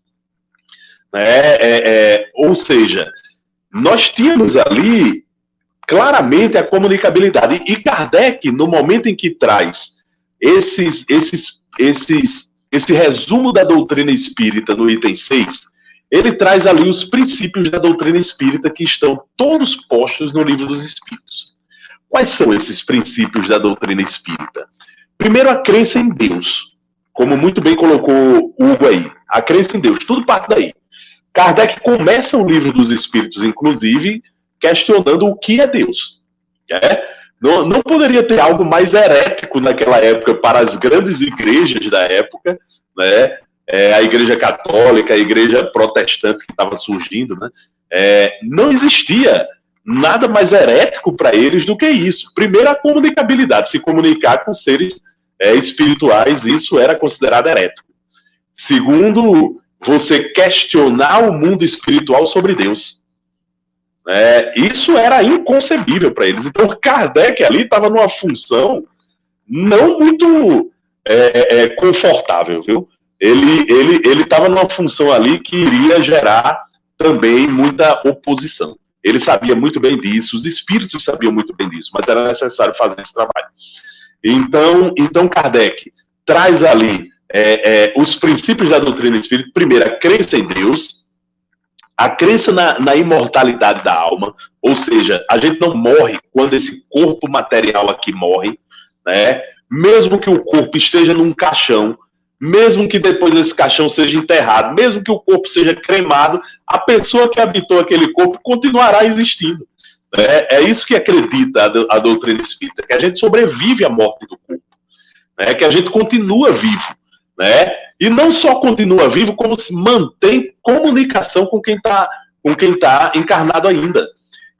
Ou seja, nós tínhamos ali claramente a comunicabilidade. E Kardec, no momento em que traz esse resumo da doutrina espírita no item 6, ele traz ali os princípios da doutrina espírita que estão todos postos no Livro dos Espíritos. Quais são esses princípios da doutrina espírita? Primeiro, a crença em Deus. Como muito bem colocou Hugo aí. A crença em Deus, tudo parte daí. Kardec começa o Livro dos Espíritos, inclusive, questionando o que é Deus. Não poderia ter algo mais herético naquela época para as grandes igrejas da época, né? A igreja católica, a igreja protestante que estava surgindo, né? Não existia nada mais herético para eles do que isso. Primeiro, a comunicabilidade, se comunicar com seres espirituais, isso era considerado herético. Segundo, você questionar o mundo espiritual sobre Deus. Isso era inconcebível para eles. Então, Kardec ali estava numa função não muito confortável, viu? Ele estava numa função ali que iria gerar também muita oposição. Ele sabia muito bem disso, os espíritos sabiam muito bem disso, mas era necessário fazer esse trabalho. Então Kardec traz ali os princípios da doutrina espírita. Primeiro, a crença em Deus, a crença na imortalidade da alma, ou seja, a gente não morre quando esse corpo material aqui morre, né? Mesmo que o corpo esteja num caixão, mesmo que depois desse caixão seja enterrado, mesmo que o corpo seja cremado, a pessoa que habitou aquele corpo continuará existindo. É isso que acredita a doutrina espírita, que a gente sobrevive à morte do corpo, né? Que a gente continua vivo, né? E não só continua vivo, como se mantém comunicação com quem está encarnado ainda.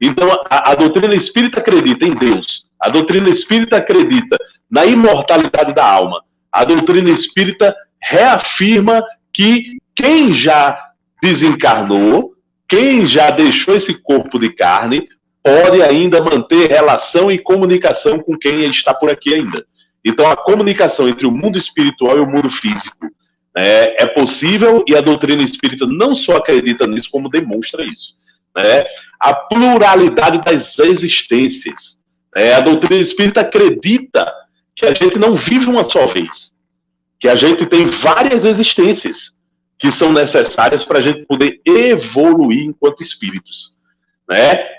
Então, a doutrina espírita acredita em Deus, a doutrina espírita acredita na imortalidade da alma, a doutrina espírita reafirma que quem já desencarnou, quem já deixou esse corpo de carne, pode ainda manter relação e comunicação com quem está por aqui ainda. Então, a comunicação entre o mundo espiritual e o mundo físico é possível, e a doutrina espírita não só acredita nisso, como demonstra isso. A pluralidade das existências. A doutrina espírita acredita que a gente não vive uma só vez, que a gente tem várias existências que são necessárias para a gente poder evoluir enquanto espíritos.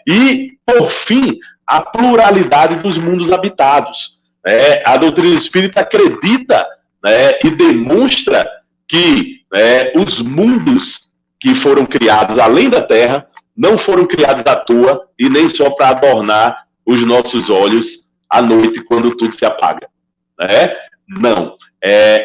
E, por fim, a pluralidade dos mundos habitados. A doutrina espírita acredita e demonstra que os mundos que foram criados além da Terra não foram criados à toa e nem só para adornar os nossos olhos à noite quando tudo se apaga. Não.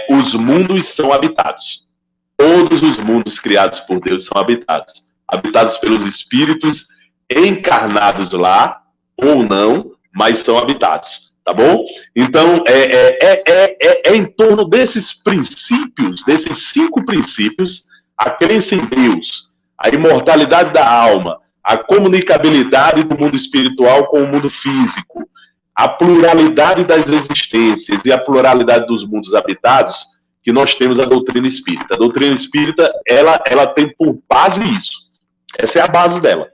Os mundos são habitados. Todos os mundos criados por Deus são habitados. Habitados pelos espíritos encarnados lá, ou não, mas são habitados. Tá bom? Então, é em torno desses princípios, desses 5 princípios, a crença em Deus, a imortalidade da alma, a comunicabilidade do mundo espiritual com o mundo físico, a pluralidade das existências e a pluralidade dos mundos habitados, que nós temos a doutrina espírita. A doutrina espírita, ela tem por base isso. Essa é a base dela.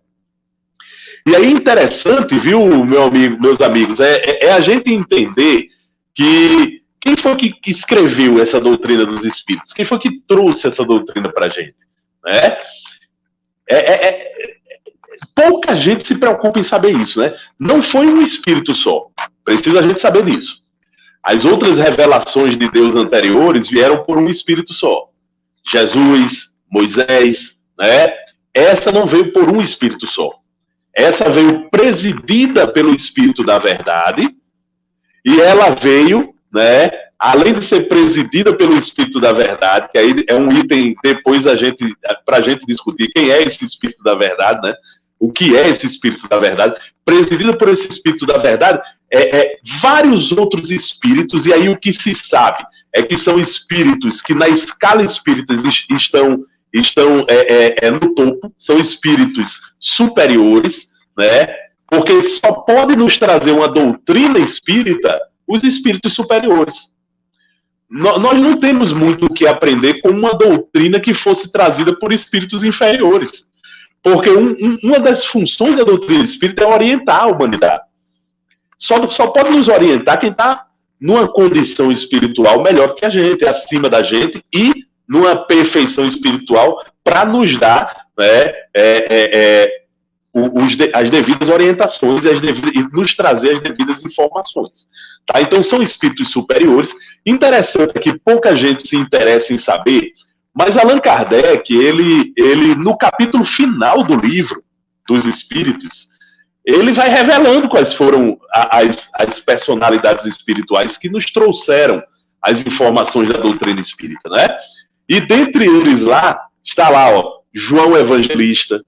E aí, interessante, viu, meus amigos, é a gente entender que quem foi que escreveu essa doutrina dos espíritos? Quem foi que trouxe essa doutrina para a gente? Pouca gente se preocupa em saber isso, né? Não foi um espírito só. Precisa a gente saber disso. As outras revelações de Deus anteriores vieram por um espírito só. Jesus, Moisés, Essa não veio por um espírito só. Essa veio presidida pelo Espírito da Verdade, e ela veio, além de ser presidida pelo Espírito da Verdade, que aí é um item depois para a gente discutir quem é esse Espírito da Verdade, o que é esse Espírito da Verdade, presidida por esse Espírito da Verdade, vários outros espíritos, e aí o que se sabe é que são espíritos que na escala espírita estão no topo, são espíritos superiores, porque só pode nos trazer uma doutrina espírita os espíritos superiores. Nós não temos muito o que aprender com uma doutrina que fosse trazida por espíritos inferiores, porque uma das funções da doutrina espírita é orientar a humanidade. Só pode nos orientar quem está numa condição espiritual melhor que a gente, acima da gente, e numa perfeição espiritual para nos dar as devidas orientações e nos trazer as devidas informações. Tá? Então, são espíritos superiores. Interessante é que pouca gente se interessa em saber, mas Allan Kardec, ele no capítulo final do livro dos Espíritos, ele vai revelando quais foram as personalidades espirituais que nos trouxeram as informações da doutrina espírita, E dentre eles está lá, João Evangelista,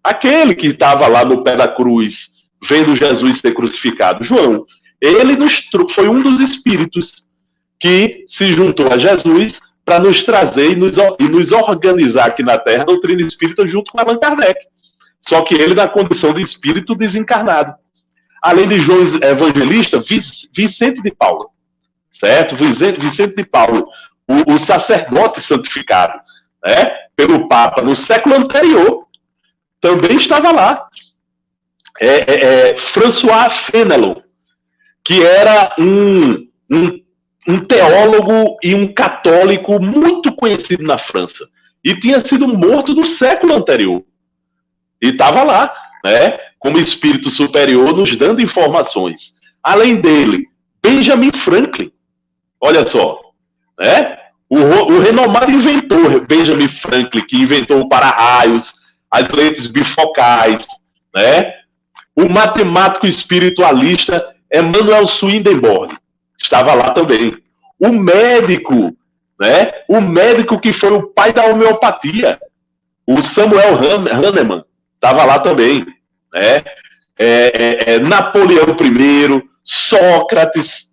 aquele que estava lá no pé da cruz, vendo Jesus ser crucificado. João, ele foi um dos espíritos que se juntou a Jesus para nos trazer e nos organizar aqui na Terra a doutrina espírita junto com Allan Kardec. Só que ele na condição de espírito desencarnado. além de João Evangelista, Vicente de Paulo, certo? Vicente de Paulo, o sacerdote santificado, né, pelo Papa no século anterior, também estava lá. François Fenelon, que era um teólogo e um católico muito conhecido na França, e tinha sido morto no século anterior. E estava lá, né, como espírito superior, nos dando informações. Além dele, Benjamin Franklin, olha só, né, o renomado inventor Benjamin Franklin, que inventou o para-raios, as lentes bifocais, né, o matemático espiritualista Emanuel Swedenborg estava lá também. O médico, né, o médico que foi o pai da homeopatia, o Samuel Hahnemann, estava lá também, né? Napoleão I, Sócrates.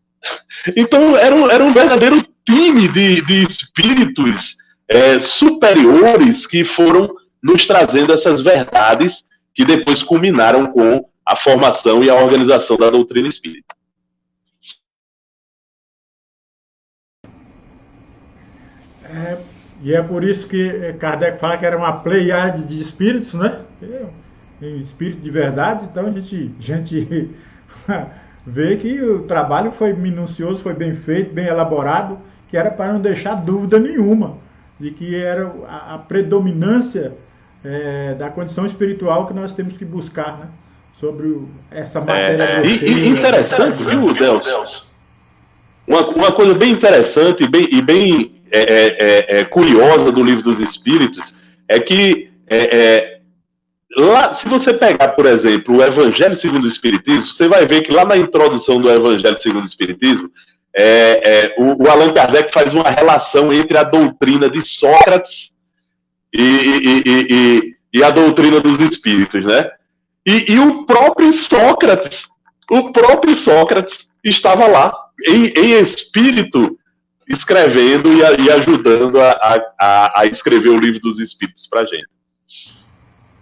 Então, era um verdadeiro time de espíritos superiores que foram nos trazendo essas verdades que depois culminaram com a formação e a organização da doutrina espírita. E é por isso que Kardec fala que era uma pleiade de espíritos, né? Espírito de verdade. Então a gente vê que o trabalho foi minucioso, foi bem feito, bem elaborado, que era para não deixar dúvida nenhuma de que era a predominância da condição espiritual que nós temos que buscar, né? Sobre essa matéria. E interessante, viu, Delcio? Uma coisa bem interessante e bem curiosa do Livro dos Espíritos é que lá, se você pegar, por exemplo, o Evangelho segundo o Espiritismo, você vai ver que lá na introdução do Evangelho segundo o Espiritismo, o Allan Kardec faz uma relação entre a doutrina de Sócrates e a doutrina dos Espíritos, né? E o próprio Sócrates estava lá, em espírito, escrevendo e ajudando a escrever o Livro dos Espíritos para a gente.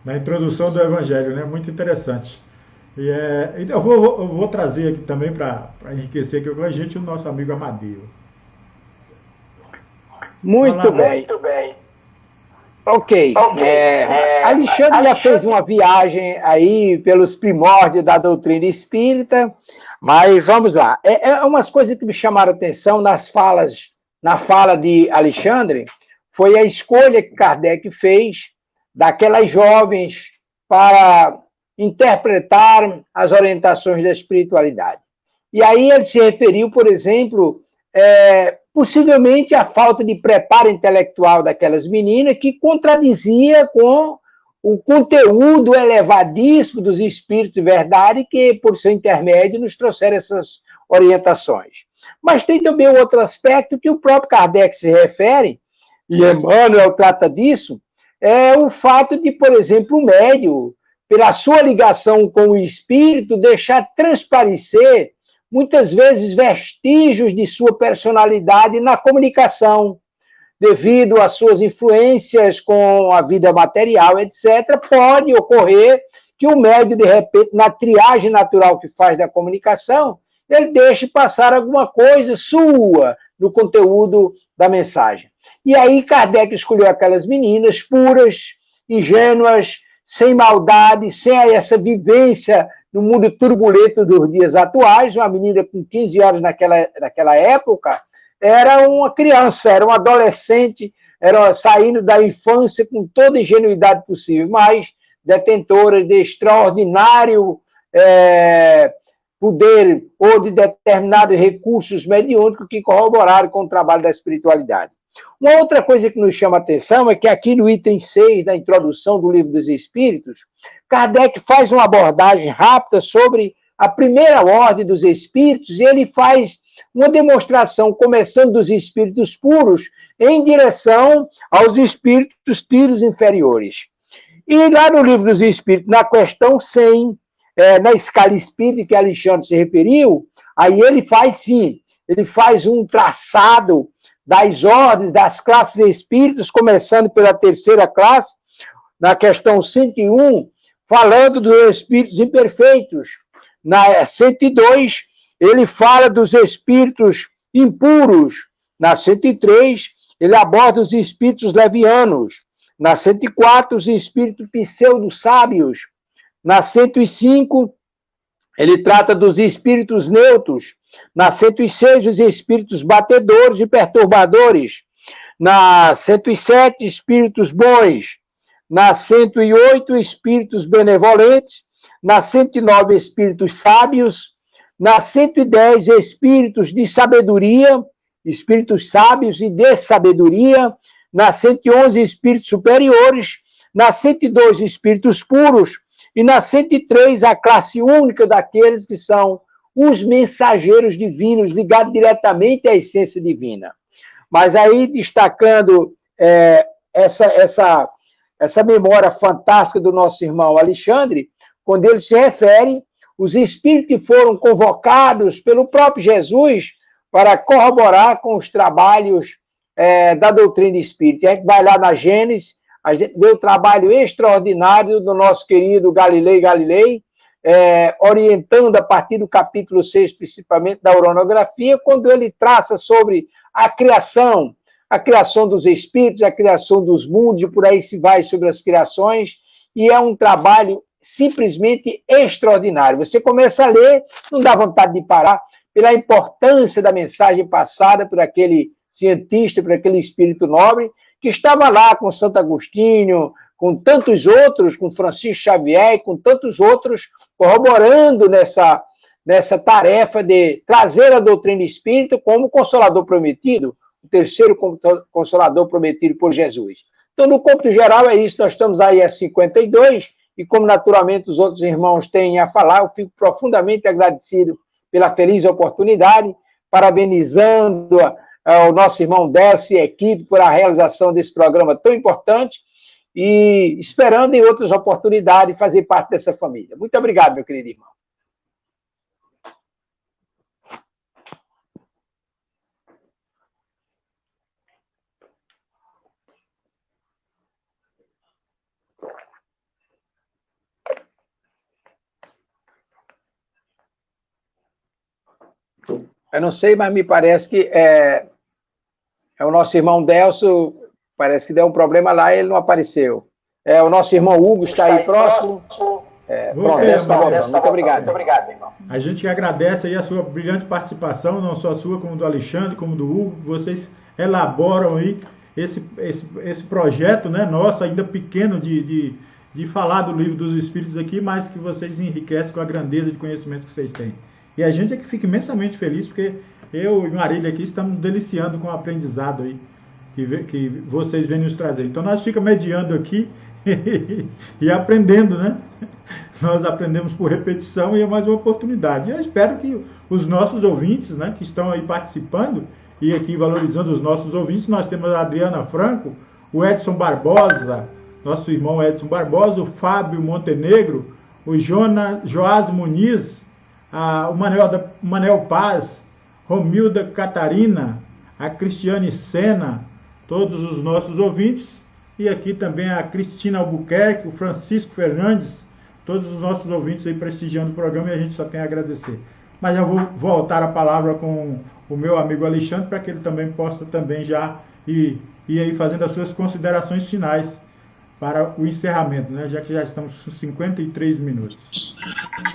Na introdução do Evangelho, né? Muito interessante. Então, eu vou trazer aqui também para enriquecer aqui com a gente o nosso amigo Amadeu. Muito bem. Ok. Alexandre já fez uma viagem aí pelos primórdios da doutrina espírita, mas vamos lá. Umas coisas que me chamaram a atenção na fala de Alexandre foi a escolha que Kardec fez daquelas jovens para interpretar as orientações da espiritualidade. E aí ele se referiu, por exemplo, possivelmente à falta de preparo intelectual daquelas meninas, que contradizia com o conteúdo elevadíssimo dos espíritos de verdade que, por seu intermédio, nos trouxeram essas orientações. Mas tem também outro aspecto que o próprio Kardec se refere, e Emmanuel trata disso, é o fato de, por exemplo, o médium, pela sua ligação com o espírito, deixar transparecer, muitas vezes, vestígios de sua personalidade na comunicação, devido às suas influências com a vida material, etc., pode ocorrer que o médium, de repente, na triagem natural que faz da comunicação, ele deixe passar alguma coisa sua no conteúdo da mensagem. E aí Kardec escolheu aquelas meninas puras, ingênuas, sem maldade, sem essa vivência no mundo turbulento dos dias atuais. Uma menina com 15 anos naquela época era uma criança, era uma adolescente, era saindo da infância com toda a ingenuidade possível, mas detentora de extraordinário poder ou de determinados recursos mediúnicos que corroboraram com o trabalho da espiritualidade. Uma outra coisa que nos chama a atenção é que aqui no item 6 da introdução do Livro dos Espíritos, Kardec faz uma abordagem rápida sobre a primeira ordem dos espíritos e ele faz uma demonstração, começando dos espíritos puros, em direção aos espíritos tiros inferiores. E lá no Livro dos Espíritos, na questão 100, na escala espírita que Alexandre se referiu, aí ele faz um traçado das ordens, das classes espíritas, começando pela terceira classe, na questão 101, falando dos espíritos imperfeitos, Na 102, ele fala dos espíritos impuros. Na 103, ele aborda os espíritos levianos. Na 104, os espíritos pseudo-sábios. Na 105, ele trata dos espíritos neutros. Na 106, os espíritos batedores e perturbadores. Na 107, espíritos bons. Na 108, espíritos benevolentes. Na 109, espíritos sábios. Na 110, espíritos de sabedoria, espíritos sábios e de sabedoria. Na 111, espíritos superiores. Na 102, espíritos puros. E na 103, a classe única daqueles que são os mensageiros divinos, ligados diretamente à essência divina. Mas aí, destacando essa memória fantástica do nosso irmão Alexandre, quando ele se refere os espíritos que foram convocados pelo próprio Jesus para corroborar com os trabalhos da doutrina espírita. A gente vai lá na Gênesis, a gente vê o trabalho extraordinário do nosso querido Galilei Galilei, orientando a partir do capítulo 6, principalmente da uranografia, quando ele traça sobre a criação dos espíritos, a criação dos mundos, e por aí se vai sobre as criações, e é um trabalho simplesmente extraordinário. Você começa a ler, não dá vontade de parar, pela importância da mensagem passada por aquele cientista, por aquele espírito nobre, que estava lá com Santo Agostinho, com tantos outros, com Francisco Xavier, com tantos outros, corroborando nessa tarefa de trazer a doutrina espírita como Consolador prometido, o terceiro Consolador prometido por Jesus. Então, no cômputo geral, é isso. Nós estamos aí a 52, e como naturalmente os outros irmãos têm a falar, eu fico profundamente agradecido pela feliz oportunidade, parabenizando o nosso irmão Décio e a equipe por a realização desse programa tão importante, e esperando em outras oportunidades fazer parte dessa família. Muito obrigado, meu querido irmão. Eu não sei, mas me parece que é o nosso irmão Delcio, parece que deu um problema lá e ele não apareceu. O nosso irmão Hugo está aí próximo. Pronto, Delcio está voltando. Muito obrigado, irmão. A gente agradece aí a sua brilhante participação, não só a sua, como do Alexandre, como do Hugo. Vocês elaboram aí esse projeto, né, nosso, ainda pequeno, de falar do Livro dos Espíritos aqui, mas que vocês enriquecem com a grandeza de conhecimento que vocês têm. E a gente é que fica imensamente feliz, porque eu e Marília aqui estamos deliciando com o aprendizado aí que vocês vêm nos trazer. Então nós ficamos mediando aqui e aprendendo, né? Nós aprendemos por repetição e é mais uma oportunidade. E eu espero que os nossos ouvintes, né, que estão aí participando e aqui valorizando os nossos ouvintes, nós temos a Adriana Franco, o Edson Barbosa, nosso irmão Edson Barbosa, o Fábio Montenegro, o Joás Muniz, o Manel Paz, Romilda Catarina, a Cristiane Sena, todos os nossos ouvintes, e aqui também a Cristina Albuquerque, o Francisco Fernandes, todos os nossos ouvintes aí prestigiando o programa, e a gente só tem a agradecer. Mas eu vou voltar a palavra com o meu amigo Alexandre, para que ele também possa também já ir aí fazendo as suas considerações finais para o encerramento, né? Já que já estamos com 53 minutos.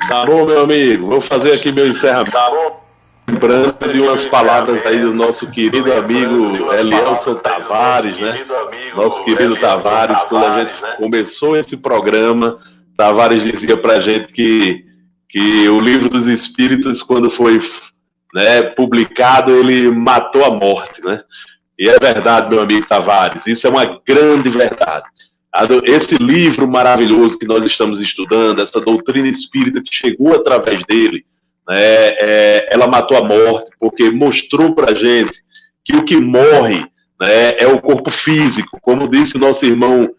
Tá bom, meu amigo. Vou fazer aqui meu encerramento. Tá bom. Lembrando de umas palavras aí do nosso querido amigo Elielson Tavares, né? Nosso querido Tavares, quando a gente começou esse programa, Tavares dizia pra gente que o Livro dos Espíritos, quando foi, né, publicado, ele matou a morte, né? E é verdade, meu amigo Tavares, isso é uma grande verdade. Esse livro maravilhoso que nós estamos estudando, essa doutrina espírita que chegou através dele, né, ela matou a morte, porque mostrou para a gente que o que morre, né, é o corpo físico. Como disse o nosso irmão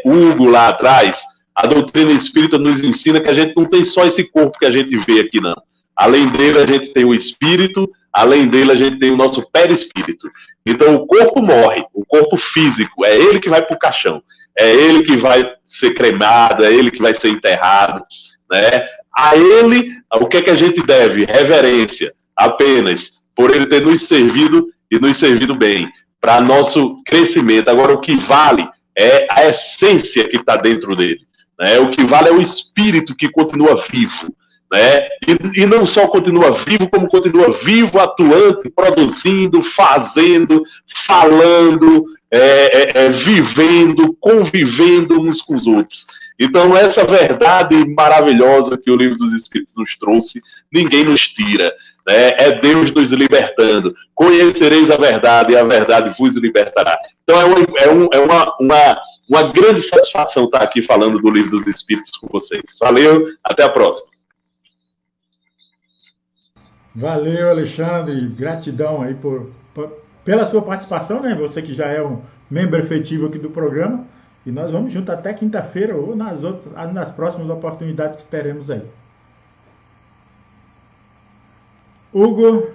Hugo lá atrás, a doutrina espírita nos ensina que a gente não tem só esse corpo que a gente vê aqui, não. Além dele, a gente tem o espírito, além dele, a gente tem o nosso perispírito. Então, o corpo morre, o corpo físico, é ele que vai para o caixão, é ele que vai ser cremado, é ele que vai ser enterrado, né? A ele, o que é que a gente deve? Reverência, apenas, por ele ter nos servido e nos servido bem, para nosso crescimento. Agora, o que vale é a essência que está dentro dele, né? O que vale é o espírito que continua vivo, né? E não só continua vivo, como continua vivo, atuante, produzindo, fazendo, falando, vivendo, convivendo uns com os outros. Então, essa verdade maravilhosa que o Livro dos Espíritos nos trouxe, ninguém nos tira, né? É Deus nos libertando. Conhecereis a verdade e a verdade vos libertará. Então, uma grande satisfação estar aqui falando do Livro dos Espíritos com vocês. Valeu, até a próxima. Valeu, Alexandre. Gratidão aí pela sua participação, né? Você que já é um membro efetivo aqui do programa. E nós vamos junto até quinta-feira ou nas próximas oportunidades que teremos aí. Hugo.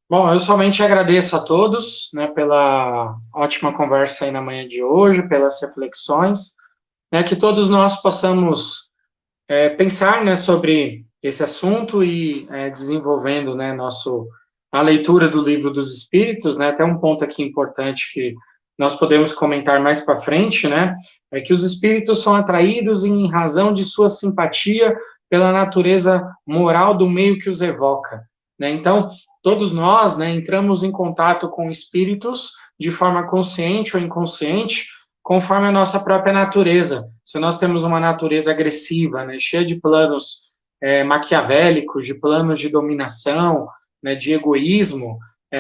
Bom, eu somente agradeço a todos, né, pela ótima conversa aí na manhã de hoje, pelas reflexões, né, que todos nós possamos pensar, né, sobre esse assunto e desenvolvendo, né, a leitura do Livro dos Espíritos, né, até um ponto aqui importante que nós podemos comentar mais para frente, né, é que os espíritos são atraídos em razão de sua simpatia pela natureza moral do meio que os evoca, né. Então, todos nós, né, entramos em contato com espíritos de forma consciente ou inconsciente, conforme a nossa própria natureza. Se nós temos uma natureza agressiva, né, cheia de planos maquiavélicos, de planos de dominação, né, de egoísmo,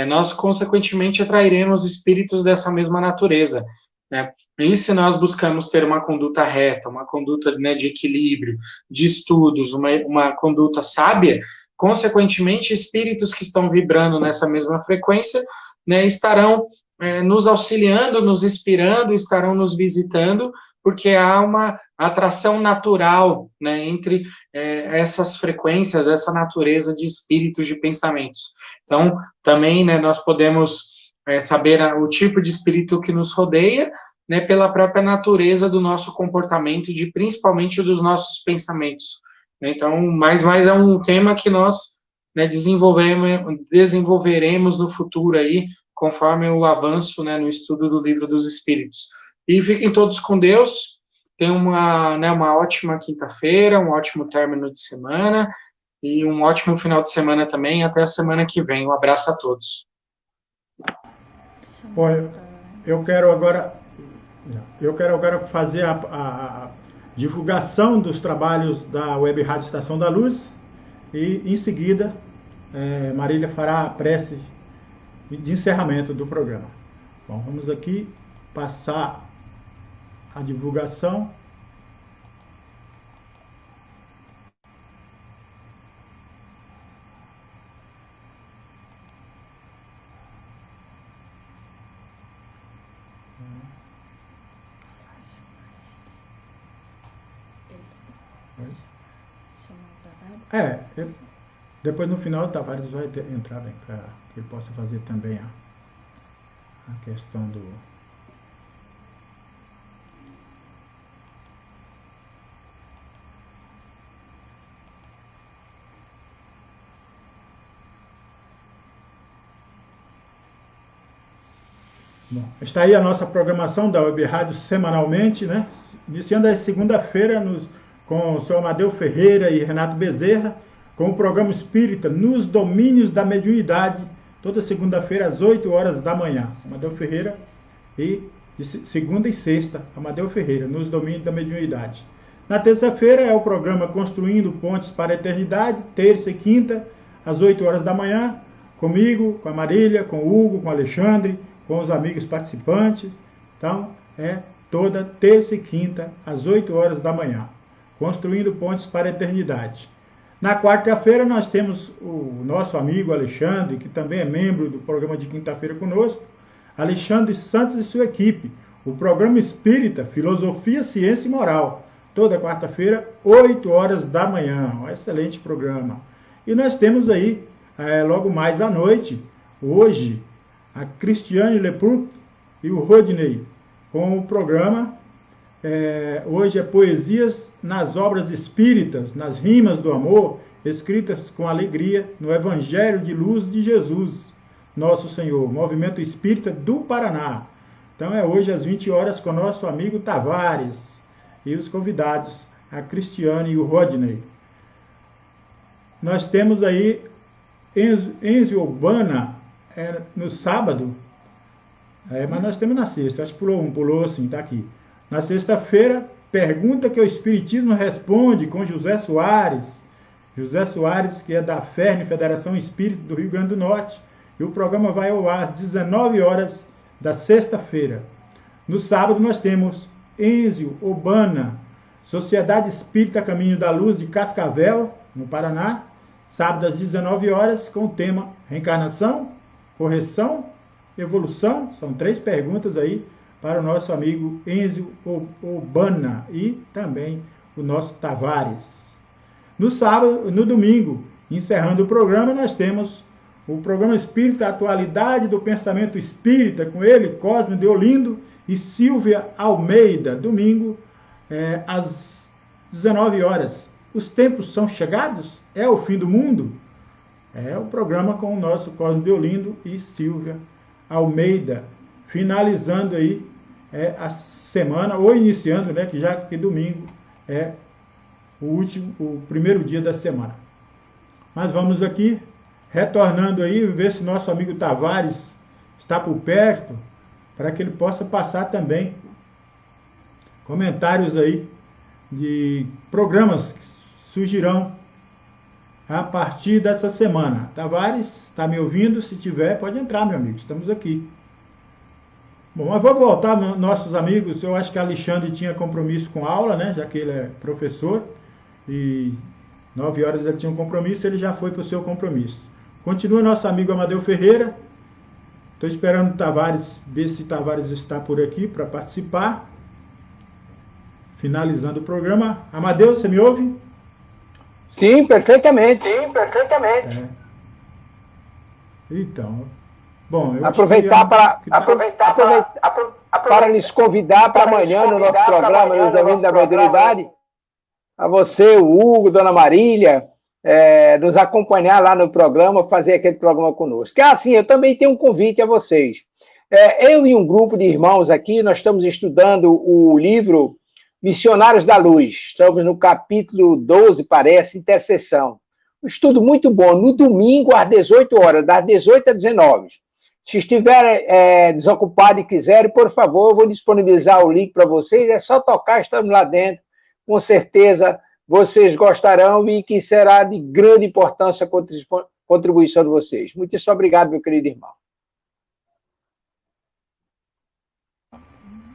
nós, consequentemente, atrairemos espíritos dessa mesma natureza, né? E se nós buscamos ter uma conduta reta, uma conduta, né, de equilíbrio, de estudos, uma conduta sábia, consequentemente, espíritos que estão vibrando nessa mesma frequência, né, estarão nos auxiliando, nos inspirando, estarão nos visitando, porque há uma atração natural, né, entre essas frequências, essa natureza de espíritos, de pensamentos. Então, também, né, nós podemos saber o tipo de espírito que nos rodeia, né, pela própria natureza do nosso comportamento e principalmente dos nossos pensamentos. Então, mais é um tema que nós, né, desenvolveremos no futuro aí, conforme o avanço, né, no estudo do Livro dos Espíritos. E fiquem todos com Deus. Tenham uma ótima quinta-feira, um ótimo término de semana e um ótimo final de semana também. Até a semana que vem. Um abraço a todos. Olha, eu quero agora fazer a divulgação dos trabalhos da Web Rádio Estação da Luz e, em seguida, Marília fará a prece de encerramento do programa. Bom, vamos aqui passar a divulgação. Depois no final o Tavares vai entrar bem para que ele possa fazer também a questão do... Bom, está aí a nossa programação da Web Rádio semanalmente, né? Iniciando a segunda-feira com o seu Amadeu Ferreira e Renato Bezerra, com o programa Espírita nos Domínios da Mediunidade, toda segunda-feira às 8 horas da manhã. Amadeu Ferreira e de segunda e sexta, Amadeu Ferreira, nos Domínios da Mediunidade. Na terça-feira é o programa Construindo Pontes para a Eternidade, terça e quinta, às 8 horas da manhã, comigo, com a Marília, com o Hugo, com o Alexandre, com os amigos participantes. Então, toda terça e quinta, às 8 horas da manhã. Construindo Pontes para a Eternidade. Na quarta-feira nós temos o nosso amigo Alexandre, que também é membro do programa de quinta-feira conosco, Alexandre Santos e sua equipe, o programa Espírita, Filosofia, Ciência e Moral, toda quarta-feira, 8 horas da manhã, um excelente programa. E nós temos aí, logo mais à noite, hoje, a Cristiane Lepur e o Rodney, com o programa Hoje é Poesias nas Obras Espíritas, nas Rimas do Amor, escritas com alegria no Evangelho de Luz de Jesus, nosso Senhor, Movimento Espírita do Paraná. Então é hoje às 20 horas com o nosso amigo Tavares e os convidados, a Cristiane e o Rodney. Nós temos aí Enzio Urbana no sábado, mas nós temos na sexta, acho que pulou assim, está aqui. Na sexta-feira, pergunta que o Espiritismo responde com José Soares. José Soares, que é da FERN, Federação Espírita do Rio Grande do Norte. E o programa vai ao ar às 19 horas da sexta-feira. No sábado, nós temos Enzio Urbana, Sociedade Espírita Caminho da Luz de Cascavel, no Paraná. Sábado às 19 horas, com o tema Reencarnação, Correção, Evolução. São 3 perguntas aí para o nosso amigo Enzio Urbana e também o nosso Tavares. No domingo, encerrando o programa, nós temos o programa Espírita Atualidade do Pensamento Espírita, com ele, Cosme de Olindo e Silvia Almeida. Domingo, às 19 horas. Os tempos são chegados? É o fim do mundo? É o programa com o nosso Cosme de Olindo e Silvia Almeida. Finalizando aí a semana, ou iniciando, né, que domingo é o primeiro dia da semana. Mas vamos aqui, retornando aí, ver se nosso amigo Tavares está por perto, para que ele possa passar também comentários aí de programas que surgirão a partir dessa semana. Tavares, está me ouvindo? Se tiver, pode entrar, meu amigo, estamos aqui. Bom, mas vou voltar, nossos amigos. Eu acho que Alexandre tinha compromisso com a aula, né? Já que ele é professor. E 9 horas ele tinha um compromisso, ele já foi para o seu compromisso. Continua nosso amigo Amadeu Ferreira. Estou esperando o Tavares, ver se Tavares está por aqui para participar. Finalizando o programa. Amadeu, você me ouve? Sim, perfeitamente. Sim, perfeitamente. Então... Bom, eu aproveitar para lhes convidar para amanhã no nosso programa, nos Domínios da Mediunidade, a você, o Hugo, Dona Marília, nos acompanhar lá no programa, fazer aquele programa conosco. Que assim, eu também tenho um convite a vocês. Eu e um grupo de irmãos aqui, nós estamos estudando o livro Missionários da Luz. Estamos no capítulo 12, parece, Intercessão. Um estudo muito bom, no domingo às 18 horas, das 18 às 19. Se estiverem desocupados e quiserem, por favor, eu vou disponibilizar o link para vocês. É só tocar, estamos lá dentro. Com certeza vocês gostarão e que será de grande importância a contribuição de vocês. Muito obrigado, meu querido irmão.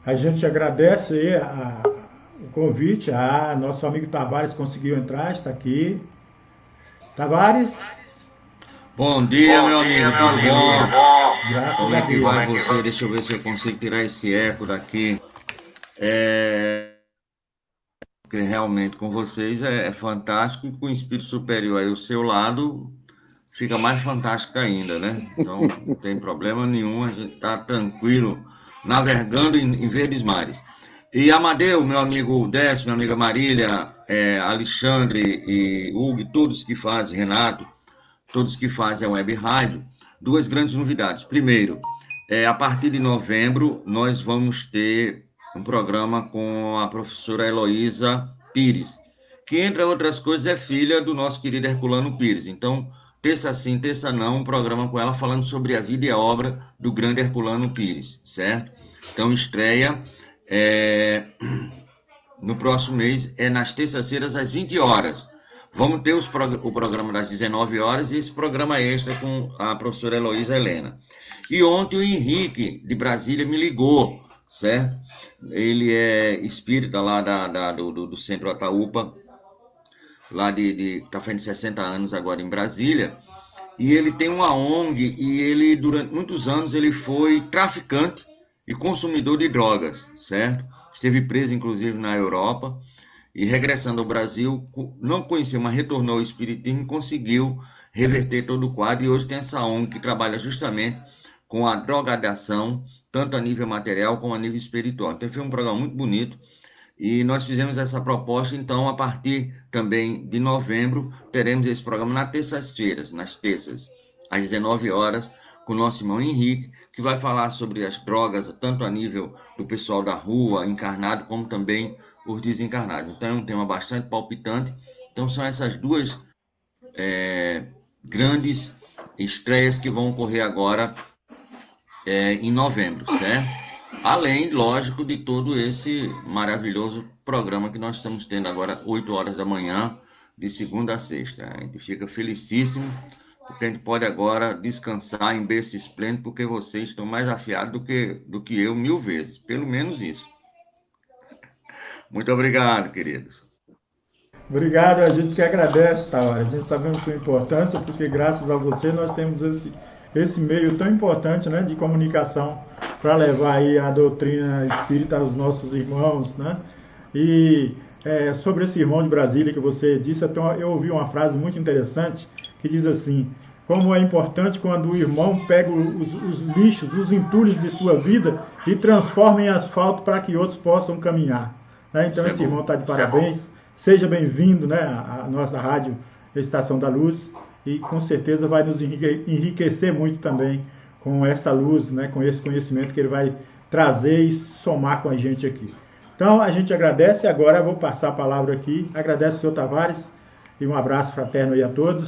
A gente agradece aí o convite. Nosso amigo Tavares conseguiu entrar, está aqui. Tavares? Bom dia, meu amigo, tudo bom? Graças Como é que vai Deus. você? Deixa eu ver se eu consigo tirar esse eco daqui. Porque realmente com vocês é fantástico, e com o espírito superior aí ao seu lado fica mais fantástico ainda, né? Então não tem problema nenhum, a gente tá tranquilo, navegando em verdes mares. E Amadeu, meu amigo Décio, minha amiga Marília, Alexandre e Hugo, todos que fazem, Renato, todos que fazem a web rádio, 2 grandes novidades. Primeiro, a partir de novembro, nós vamos ter um programa com a professora Heloísa Pires, que, entre outras coisas, é filha do nosso querido Herculano Pires. Então, terça sim, terça não, um programa com ela falando sobre a vida e a obra do grande Herculano Pires, certo? Então, estreia no próximo mês, nas terças-feiras, às 20 horas. Vamos ter o programa das 19 horas e esse programa extra com a professora Heloísa Helena. E ontem o Henrique, de Brasília, me ligou, certo? Ele é espírita lá do Centro Ataúpa, lá está fazendo 60 anos agora em Brasília, e ele tem uma ONG e ele, durante muitos anos, ele foi traficante e consumidor de drogas, certo? Esteve preso, inclusive, na Europa, e regressando ao Brasil, não conheceu, mas retornou ao espiritismo e conseguiu reverter todo o quadro, e hoje tem essa ONG que trabalha justamente com a drogadiação, tanto a nível material como a nível espiritual. Então foi um programa muito bonito. E nós fizemos essa proposta, então, a partir também de novembro, teremos esse programa nas terças-feiras, às 19 horas, com o nosso irmão Henrique, que vai falar sobre as drogas, tanto a nível do pessoal da rua, encarnado, como também os desencarnados. Então, é um tema bastante palpitante. Então, são essas duas grandes estreias que vão ocorrer agora em novembro, certo? Além, lógico, de todo esse maravilhoso programa que nós estamos tendo agora, 8 horas da manhã, de segunda a sexta. A gente fica felicíssimo, porque a gente pode agora descansar em berço esplêndido, porque vocês estão mais afiados do que eu 1000 vezes, pelo menos isso. Muito obrigado, queridos. Obrigado, a gente que agradece, Tavares. A gente sabe a sua importância, porque graças a você nós temos esse meio tão importante, né, de comunicação para levar aí a doutrina espírita aos nossos irmãos, né? E sobre esse irmão de Brasília que você disse, eu ouvi uma frase muito interessante que diz assim: como é importante quando o irmão pega os lixos, os entulhos de sua vida e transforma em asfalto para que outros possam caminhar, né? Então esse irmão está de parabéns. Seja bem-vindo, né, à nossa rádio Estação da Luz, e com certeza vai nos enriquecer muito também com essa luz, né, com esse conhecimento que ele vai trazer e somar com a gente aqui. Então a gente agradece. Agora eu vou passar a palavra aqui, agradeço ao senhor Tavares e um abraço fraterno aí a todos,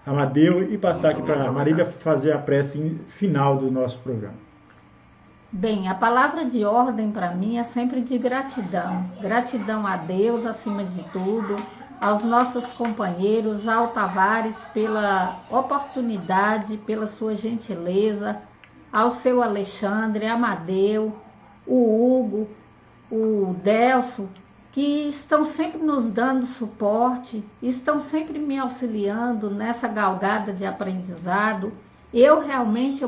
Amadeu, e passar aqui para a Marília fazer a prece final do nosso programa. Bem, a palavra de ordem para mim é sempre de gratidão. Gratidão a Deus acima de tudo, aos nossos companheiros, ao Tavares pela oportunidade, pela sua gentileza, ao seu Alexandre, Amadeu, o Hugo, o Delso, que estão sempre nos dando suporte, estão sempre me auxiliando nessa galgada de aprendizado. Eu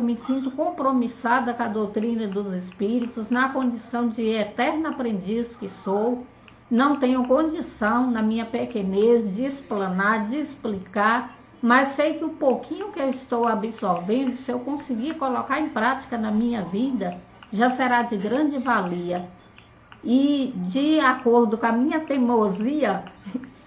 me sinto compromissada com a doutrina dos espíritos, na condição de eterno aprendiz que sou. Não tenho condição, na minha pequenez, de explanar, de explicar, mas sei que o pouquinho que eu estou absorvendo, se eu conseguir colocar em prática na minha vida, já será de grande valia. E de acordo com a minha teimosia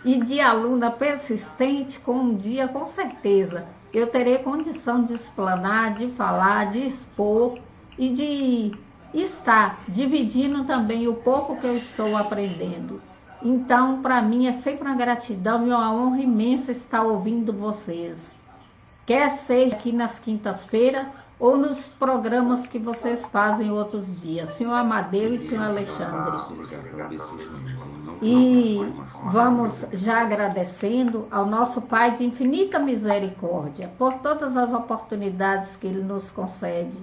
e de aluna persistente, com um dia, com certeza, eu terei condição de explanar, de falar, de expor e de estar dividindo também o pouco que eu estou aprendendo. Então, para mim, é sempre uma gratidão e uma honra imensa estar ouvindo vocês. Quer seja aqui nas quintas-feiras ou nos programas que vocês fazem outros dias. Senhor Amadeu e senhor Alexandre. E vamos já agradecendo ao nosso Pai de infinita misericórdia por todas as oportunidades que Ele nos concede.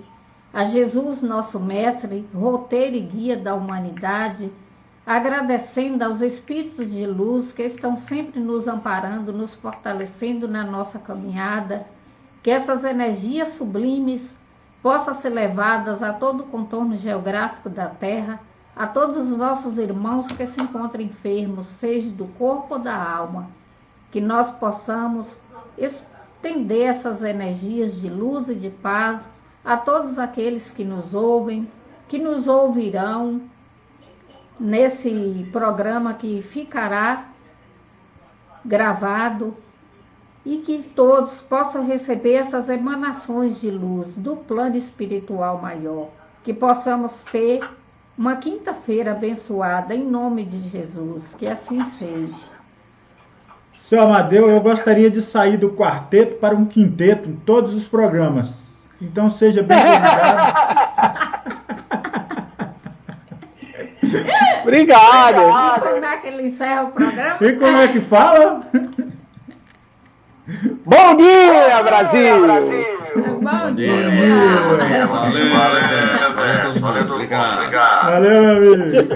A Jesus, nosso Mestre, roteiro e guia da humanidade, agradecendo aos Espíritos de luz que estão sempre nos amparando, nos fortalecendo na nossa caminhada, que essas energias sublimes possam ser levadas a todo o contorno geográfico da Terra, a todos os nossos irmãos que se encontram enfermos, seja do corpo ou da alma, que nós possamos estender essas energias de luz e de paz a todos aqueles que nos ouvem, que nos ouvirão nesse programa que ficará gravado, e que todos possam receber essas emanações de luz do plano espiritual maior, que possamos ter uma quinta-feira abençoada em nome de Jesus, que assim seja. Seu Amadeu, eu gostaria de sair do quarteto para um quinteto em todos os programas. Então seja bem convidado. Obrigado. Como é que ele encerra o programa? E como é que fala? Bom dia, Brasil! Bom dia! Valeu, todo mundo. Obrigado. Valeu, meu amigo.